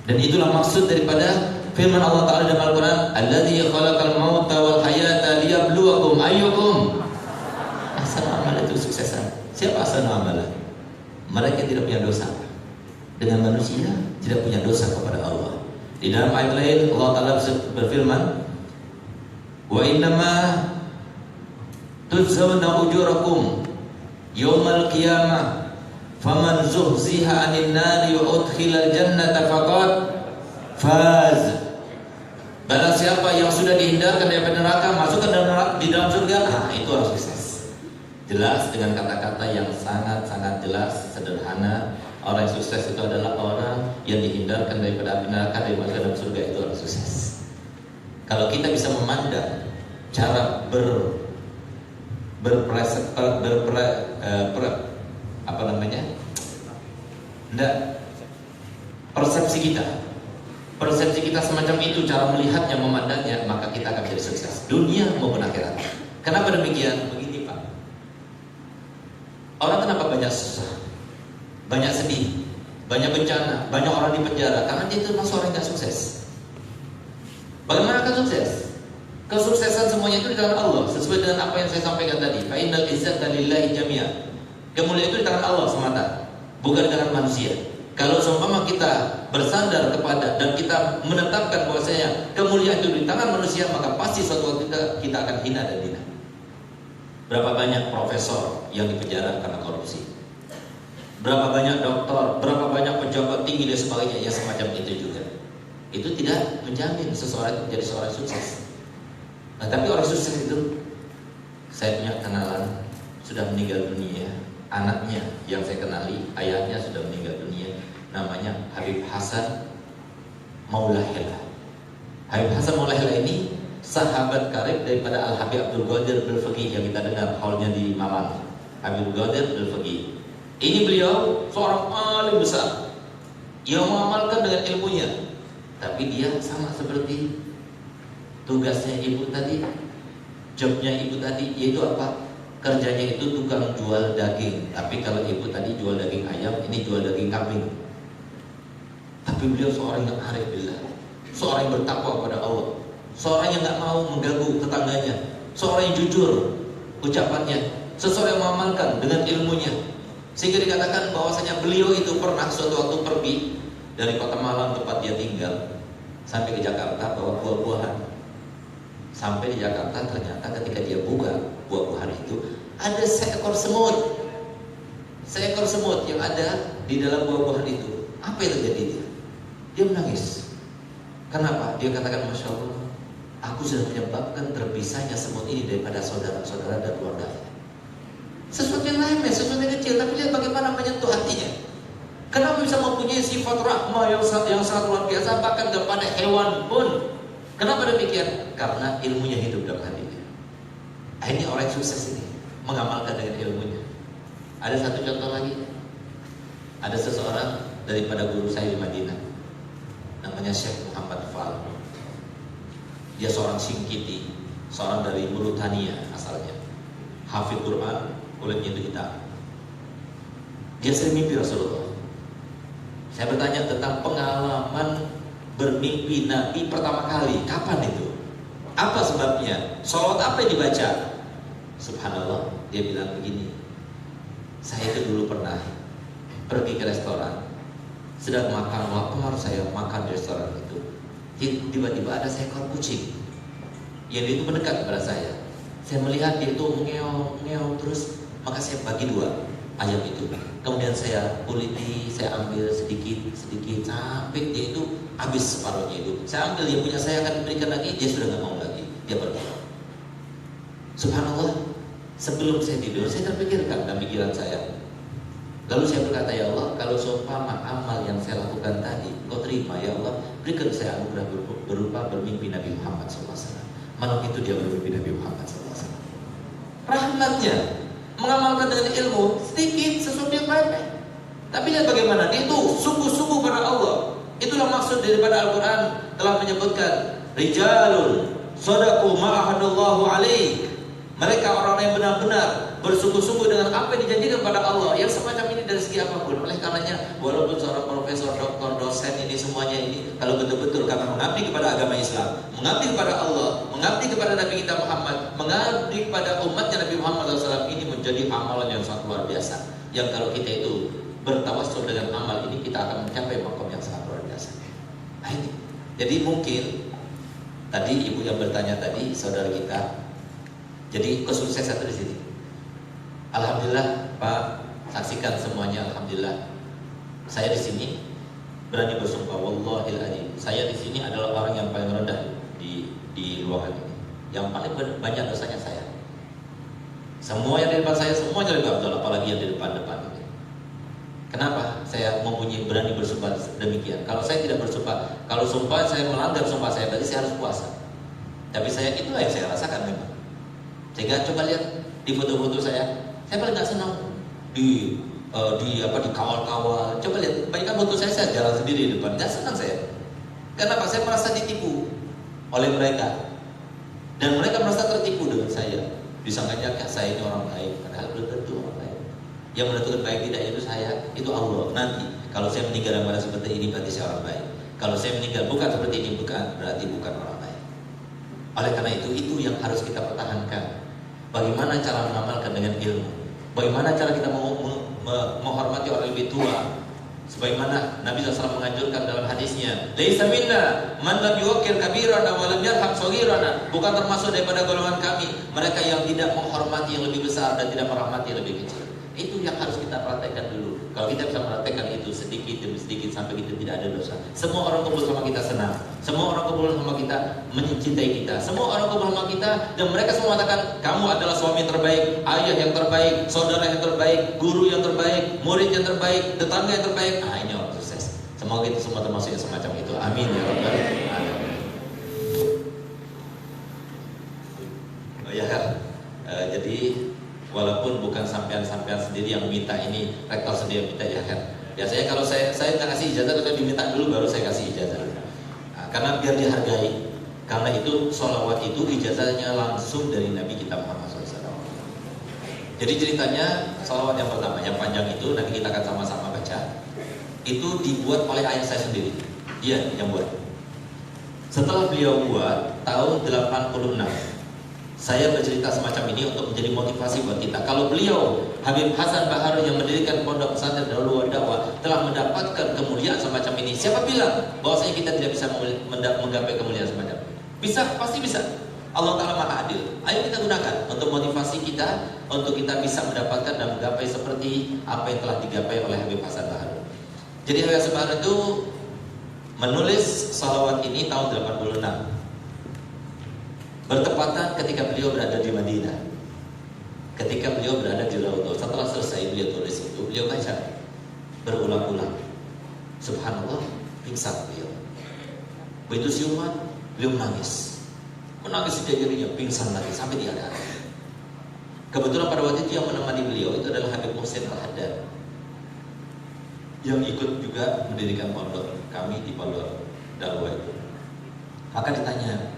Dan itulah maksud daripada firman Allah Ta'ala dalam Al-Quran, alladzi khalaqal mauta wal hayata liyabluwakum ayyukum ahsanu amala. Itu suksesan. Siapa ahsanu amala? Mereka tidak punya dosa dengan manusia, tidak punya dosa kepada Allah. Di dalam ayat lain Allah Ta'ala berfirman, wa innama tujzawna ujurakum yawmal qiyamah faman zuhziha 'anil nari wa udkhilal jannata faqad faz. Barang siapa yang sudah dihindarkan dari neraka, masukkan di dalam surga, itu harus sukses. Jelas dengan kata-kata yang sangat-sangat jelas, sederhana, Orang yang sukses itu adalah orang yang dihindarkan daripada api neraka dan masuk dalam surga, itu orang sukses. Kalau kita bisa memandang cara persepsi kita semacam itu, cara melihatnya, memandangnya, maka kita akan jadi sukses dunia maupun akhirat. Kenapa demikian? Begini Pak, orang kenapa banyak susah, banyak sedih, banyak bencana, banyak orang di penjara? Karena dia itu masuk orang yang tidak sukses. Bagaimana akan sukses? Kesuksesan semuanya itu di tangan Allah, sesuai dengan apa yang saya sampaikan tadi. Fa innal izzata lillahi jami'a. Kemuliaan itu di tangan Allah semata, bukan di tangan manusia. Kalau seumpama kita bersandar kepada dan kita menetapkan bahwasanya kemuliaan itu di tangan manusia, maka pasti suatu waktu kita akan hina dan hina. Berapa banyak profesor yang dipenjara karena korupsi? Berapa banyak dokter, berapa banyak pejabat tinggi dan sebagainya yang semacam itu juga. Itu tidak menjamin seseorang itu menjadi seorang sukses. Nah, tapi orang sukses itu, saya punya kenalan sudah meninggal dunia. Anaknya yang saya kenali, ayahnya sudah meninggal dunia. Namanya Habib Hasan Maulahila. Habib Hasan Maulahila ini sahabat karib daripada Al-Habib Abdul Qadir Al-Faqih yang kita dengar haulnya di Malang. Habib Qadir Al-Faqih. Ini beliau seorang alim besar yang mengamalkan dengan ilmunya. Tapi dia sama seperti tugasnya ibu tadi, jobnya ibu tadi, yaitu apa? Kerjanya itu tukang jual daging. Tapi kalau ibu tadi jual daging ayam, ini jual daging kambing. Tapi beliau seorang yang arif billah, seorang yang bertakwa kepada Allah, seorang yang nggak mau mengganggu tetangganya, seorang yang jujur ucapannya, seseorang yang mengamalkan dengan ilmunya. Sehingga dikatakan bahwasanya beliau itu pernah suatu waktu pergi dari kota Malang tempat dia tinggal sampai ke Jakarta bawa buah-buahan. Sampai di Jakarta ternyata ketika dia buka buah-buahan itu ada seekor semut. Seekor semut yang ada di dalam buah-buahan itu. Apa yang terjadi dia? Dia menangis. Kenapa? Dia katakan, Masya Allah, aku sudah menyebabkan terpisahnya semut ini daripada saudara-saudara dan keluarganya. Sesuatu yang remeh, sesuatu yang kecil, tapi lihat bagaimana menyentuh hatinya. Kenapa bisa mempunyai sifat rahmah yang sangat luar biasa, bahkan kepada hewan pun. Kenapa demikian? Karena ilmunya hidup dalam hatinya. Ini orang yang sukses ini, mengamalkan dengan ilmunya. Ada satu contoh lagi. Ada seseorang daripada guru saya di Madinah, namanya Syekh Muhammad Fal. Dia seorang Singkiti, seorang dari Mauritania asalnya. Hafidz Quran, kulitnya itu hitam. Dia sering mimpi Rasulullah. Saya bertanya tentang pengalaman bermimpi Nabi pertama kali. Kapan itu? Apa sebabnya? Salawat apa yang dibaca? Subhanallah, dia bilang begini. Saya itu dulu pernah pergi ke restoran, sedang makan, lapar saya makan di restoran itu. Tiba-tiba ada seekor kucing yang itu mendekat kepada saya. Saya melihat dia itu ngeong terus, maka saya bagi dua ayam itu. Kemudian saya kuliti, saya ambil sedikit sampai dia itu habis separuhnya itu. Saya ambil, dia punya saya akan berikan lagi, dia sudah nggak mau lagi, dia pergi. Subhanallah, sebelum saya tidur saya terpikirkan dalam pikiran saya. Lalu saya berkata, ya Allah, kalau seumpama amal yang saya lakukan tadi Kau terima, ya Allah, berikan saya anugerah berupa bermimpi Nabi Muhammad SAW. Malam itu dia bermimpi Nabi Muhammad SAW. Rahmatnya mengamalkan dengan ilmu sedikit, sesuatu yang remeh. Tapi lihat bagaimana dia itu sungguh-sungguh pada Allah. Itulah maksud daripada Al-Quran telah menyebutkan rijalun sadaqu ma'ahadallahu alaih. Mereka orang yang benar-benar bersungguh-sungguh dengan apa yang dijanjikan pada Allah. Yang semacam ini dari segi apapun. Oleh karenanya, walaupun seorang profesor, doktor, dosen ini semuanya ini, kalau betul-betul karena mengabdi kepada agama Islam, mengabdi kepada Allah, mengabdi kepada Nabi kita Muhammad, mengabdi kepada umatnya Nabi Muhammad SAW, ini menjadi amalan yang sangat luar biasa. Yang kalau kita itu bertawassul dengan amal ini, kita akan mencapai makom yang sangat luar biasa. Nah ini. Jadi mungkin tadi ibu yang bertanya tadi, saudara kita. Jadi kesuksesan itu di sini. Alhamdulillah Pak, saksikan semuanya. Alhamdulillah. Saya di sini berani bersumpah, wallahil adzim. Saya di sini adalah orang yang paling rendah di ruangan ini. Yang paling banyak dosanya saya. Semua yang di depan saya semuanya lebih afdal, apalagi yang di depan ini. Kenapa? saya mempunyai berani bersumpah demikian. Kalau saya tidak bersumpah, kalau sumpah saya melanggar sumpah saya, berarti saya harus puasa. Tapi itulah yang saya rasakan memang. Sehingga coba lihat di foto-foto saya paling nggak senang di kawal-kawal. Coba lihat, banyak foto saya jalan sendiri di depan, nggak senang saya. Kenapa? Saya merasa ditipu oleh mereka, dan mereka merasa tertipu dengan saya. Disangkanya saya ini orang baik, padahal belum tentu orang baik. Yang menentukan baik tidaknya itu saya, itu Allah. Nanti kalau saya meninggal dalam keadaan seperti ini, berarti saya orang baik. Kalau saya meninggal bukan seperti ini, berarti bukan orang baik. Oleh karena itu yang harus kita pertahankan. Bagaimana cara mengamalkan dengan ilmu? Bagaimana cara kita menghormati orang lebih tua? Sebagaimana Nabi SAW menganjurkan dalam hadisnya, "Laisa minna man lam yuqir kabirana wa lam yarham saghirana." Bukan termasuk daripada golongan kami mereka yang tidak menghormati yang lebih besar dan tidak merahmati yang lebih kecil. Itu yang harus kita praktekkan dulu. Kalau kita bisa praktekkan itu sedikit demi sedikit sampai kita tidak ada dosa. Semua orang kumpul sama kita senang. Semua orang kumpul sama kita mencintai kita. Semua orang kumpul sama kita dan mereka semua mengatakan, "Kamu adalah suami yang terbaik, ayah yang terbaik, saudara yang terbaik, guru yang terbaik, murid yang terbaik, tetangga yang terbaik." Ini orang sukses. Semoga itu semua termasuk yang semacam itu. Amin ya rabbal alamin. Ya kan? Jadi walaupun bukan sampean-sampean sendiri yang minta ini, rektor sendiri yang minta, ya kan. Biasanya kalau saya nggak kasih ijazah, kalau diminta dulu baru saya kasih ijazah. Nah, karena biar dihargai. Karena itu sholawat itu ijazahnya langsung dari Nabi kita Muhammad SAW. Jadi ceritanya sholawat yang pertama, yang panjang itu nanti kita akan sama-sama baca. Itu dibuat oleh ayah saya sendiri. Dia yang buat. Setelah beliau buat tahun 86. Saya bercerita semacam ini untuk menjadi motivasi buat kita. Kalau beliau Habib Hasan Bahar yang mendirikan Pondok Pesantren Darul Dakwah telah mendapatkan kemuliaan semacam ini, siapa bilang bahwasanya kita tidak bisa menggapai kemuliaan semacam ini? Bisa, pasti bisa. Allah Ta'ala Maha Adil. Ayo kita gunakan untuk motivasi kita, untuk kita bisa mendapatkan dan menggapai seperti apa yang telah digapai oleh Habib Hasan Bahar. Jadi Habib Hasan Bahar itu menulis salawat ini tahun 86. Bertepatan ketika beliau berada di Madinah. Ketika beliau berada di Raudhah, setelah selesai beliau tulis itu, beliau baca berulang-ulang. Subhanallah, pingsan beliau. Begitu siuman, beliau menangis. Menangis sejak dirinya, pingsan lagi sampai tiada. Kebetulan pada waktu itu yang menemani beliau itu adalah Habib Muhsin Al-Haddad, yang ikut juga mendirikan pondok kami di Pondok Dakwah itu. Maka ditanya,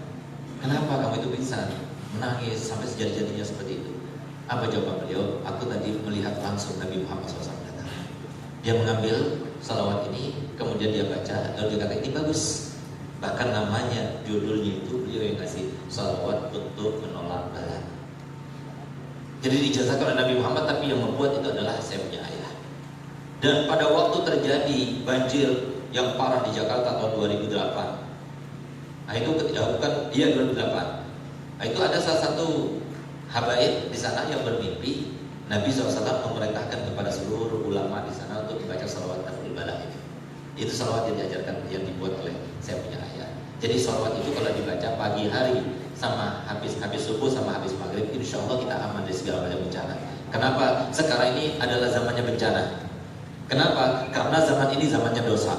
"Kenapa kamu itu pingsan, menangis sampai sejadi-jadinya seperti itu?" Apa jawaban beliau? "Aku tadi melihat langsung Nabi Muhammad SAW datang." Dia mengambil salawat ini, kemudian dia baca, lalu dia kata, "Ini bagus." Bahkan namanya, judulnya itu beliau yang kasih, salawat untuk menolak bala. Jadi dijazahkan oleh Nabi Muhammad, tapi yang membuat itu adalah saya punya ayah. Dan pada waktu terjadi banjir yang parah di Jakarta tahun 2008, nah itu bukan 2008. Nah, itu ada salah satu habaib di sana yang bermimpi Nabi SAW memerintahkan kepada seluruh ulama di sana untuk membaca salawat Nafil Bala ini. Itu salawat yang diajarkan, yang dibuat oleh saya punya ayah. Jadi salawat itu kalau dibaca pagi hari sama habis subuh sama habis maghrib, insya Allah kita aman dari segala macam bencana. Kenapa? Sekarang ini adalah zamannya bencana. Kenapa? Karena zaman ini zamannya dosa.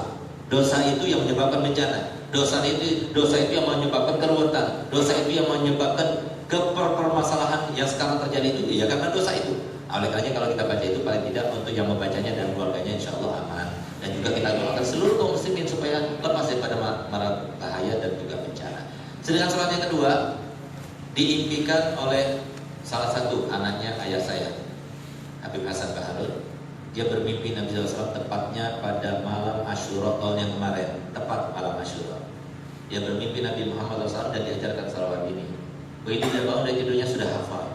Dosa itu yang menyebabkan bencana. Dosa itu yang menyebabkan keruwetan. Dosa itu yang menyebabkan permasalahan yang sekarang terjadi itu ya karena dosa itu. Oleh karena kalau kita baca itu paling tidak untuk yang membacanya dan keluarganya insya Allah aman. Dan juga kita doakan seluruh kaum muslimin supaya lepas daripada mara bahaya dan juga bencana. Sedangkan salat yang kedua diimpikan oleh salah satu anaknya ayah saya, Habib Hasan Baharul. Dia bermimpi Nabi SAW tepatnya pada malam Asyura tahun yang kemarin, tepat malam Asyura. Dia bermimpi Nabi Muhammad SAW dan diajarkan salawat ini. Begitu dia bangun dari tidurnya sudah hafal.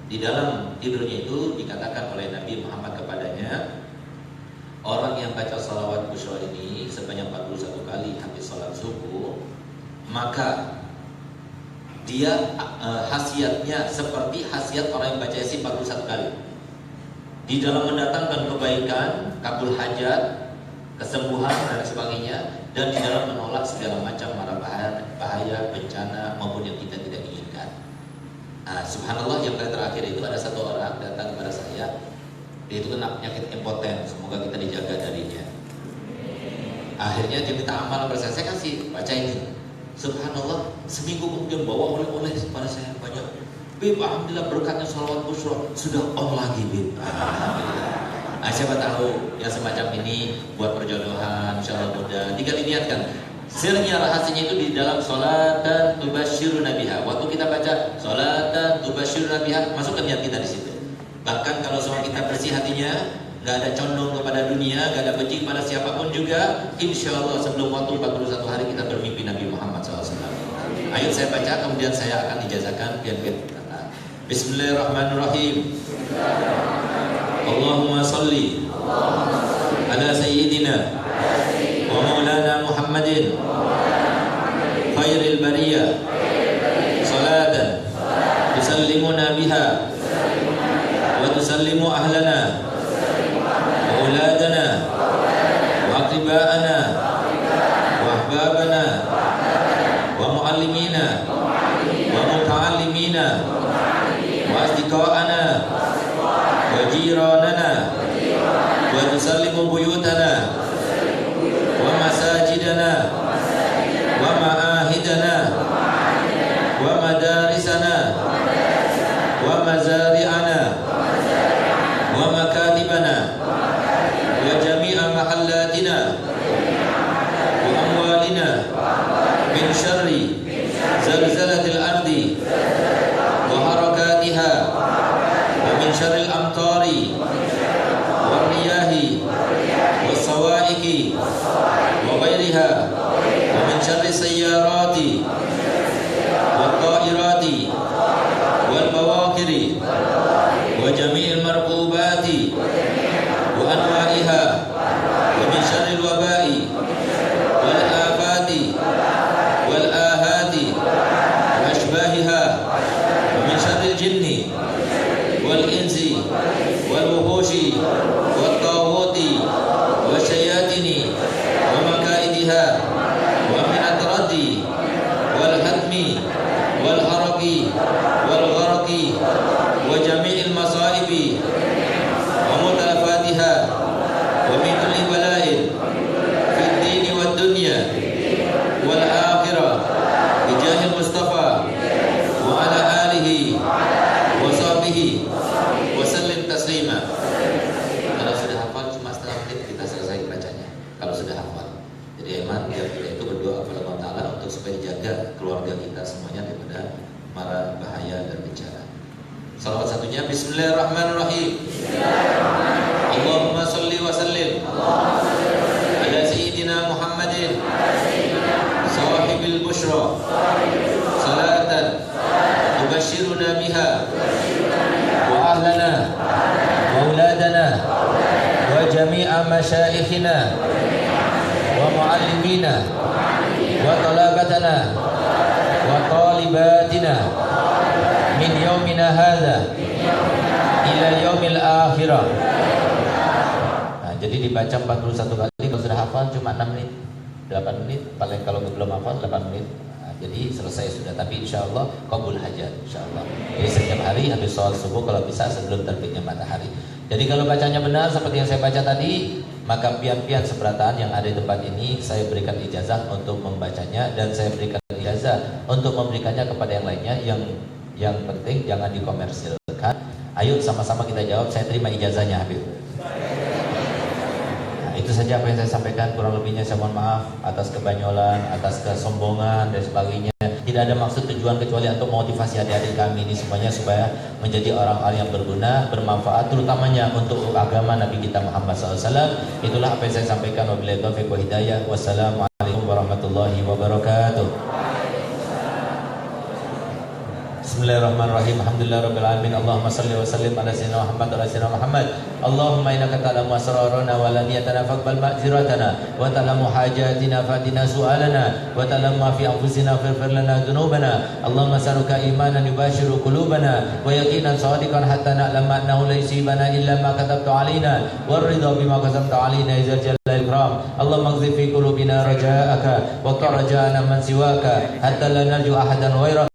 Di dalam tidurnya itu dikatakan oleh Nabi Muhammad kepadanya, orang yang baca salawat Busyra ini sebanyak 41 kali habis sholat subuh, maka dia khasiatnya seperti khasiat orang yang baca Yasin 41 kali. Di dalam mendatangkan kebaikan, kabul hajat, kesembuhan dan sebagainya, dan di dalam menolak segala macam mara bahaya, bencana maupun yang kita tidak inginkan. Nah, subhanallah yang terakhir itu ada satu orang datang kepada saya, dia itu kena penyakit impoten, semoga kita dijaga darinya. Akhirnya dia minta amal pada saya kasih baca ini. Subhanallah, seminggu kemudian bawa oleh-oleh kepada saya banyak. Bib, alhamdulillah berkatnya sholawat busyra sudah on lagi, Bib. Nah, siapa tahu yang semacam ini buat perjodohan, insyaallah mudah. Tinggal diniatkan. Sirnya rahasianya itu di dalam sholatan tubasyiruna biha. Waktu kita baca sholatan tubasyiruna biha, masukkan niat kita di situ. Bahkan kalau semua kita bersih hatinya, nggak ada condong kepada dunia, nggak ada benci pada siapapun juga, insya Allah sebelum waktu 41 hari kita bermimpi Nabi Muhammad SAW. Ayo saya baca, kemudian saya akan ijazahkan pian-pian kata. Bismillahirrahmanirrahim. Allahumma salli ala sayyidina wa maulana Muhammadin khairil bariyah salatan tusallimuna biha wa tusallimu ahlana أولادنا وأقرباءنا وأحبابنا ومعلمينا ومتعلمينا وأصدقاءنا وجيراننا وتسلم بيوتنا ومساجدنا ومعاهدنا ومدارسنا ومزارعنا ومكاتبنا وجميع محلاتنا وأموالنا من شر زلزلة الأرض وحركاتها ومن شر الأمطار والرياح والصواعق وغيرها ومن شر السيارات والطائرات والبواخر وجميع المركوبات وأنواعها ومن شر الوباء والآفات والآهات وأشباهها ومن شر الجن والإنس والوحوش والطاغوت والشياطين ومكائدها ومن الرد والهدم والحرق والغرق وجميع المصائب ومتلفاتها ومن كل بلاء في الدين والدنيا والآخرة بجاه المصطفى وعلى آله وصحبه وسلم تسليما. Kalau sudah hafal cuma setengah menit kita selesai bacanya. Kalau sudah hafal, jadi hemat biar kita itu berdoa kepada Allah Taala untuk supaya dijaga keluarga kita semuanya daripada mara bahaya dan bencana. Salawat satunya Bismillahirrahmanirrahim. Allahumma salli wa sallim ala sayyidina Muhammadin sahibil busyra salatan tubashiruna biha wa ahlana wa auladana wa jami'a masyaikhina wa muallimina wa talabatana wa talibatina min yaumina hadha ila yaumil akhirah. Nah, jadi dibaca 41 kali. Kalau sudah hafal cuma 6 menit, 8 menit, paling kalau belum hafal 8 menit. Nah, jadi selesai sudah, tapi insyaallah qabul hajat insyaallah. Jadi setiap hari habis sholat subuh kalau bisa sebelum terbitnya matahari. Jadi kalau bacanya benar seperti yang saya baca tadi, maka pian-pian seberataan yang ada di tempat ini saya berikan ijazah untuk membacanya, dan saya berikan ijazah untuk memberikannya kepada yang lainnya. Yang penting jangan dikomersilkan. Ayo sama-sama kita jawab, saya terima ijazahnya Habib. Nah, itu saja apa yang saya sampaikan, kurang lebihnya saya mohon maaf atas kebanyolan, atas kesombongan dan sebagainya. Tidak ada maksud tujuan kecuali untuk motivasi adik-adik kami ini semuanya supaya menjadi orang-orang yang berguna, bermanfaat, terutamanya untuk agama Nabi kita Muhammad SAW. Itulah apa yang saya sampaikan. Wabillahi taufiq wa hidayah. Wassalamualaikum warahmatullahi wabarakatuh. Bismillahirrahmanirrahim. Alhamdulillahirabbil alamin. Allahumma shalli wa sallim ala sayyidina Muhammad wa ala sayyidina Muhammad. Allahumma innaka ta'lamu asrarana wa la niyatana faqbal ma'ziratana wa ta'lamu hajatina fa'tina su'alana wa ta'lamu ma fi anfusina faghfir lana dhunubana. Allahumma saruka imanan yubashiru qulubana wa yaqinan sadiqan hatta na'lama annahu la yusibana illa ma katabta alaina wa ridha bima katabta alaina ya jalal ikram. Allahumma ighfir fi qulubina raja'aka wa tarja'ana man siwaka hatta la narju ahadan ghairaka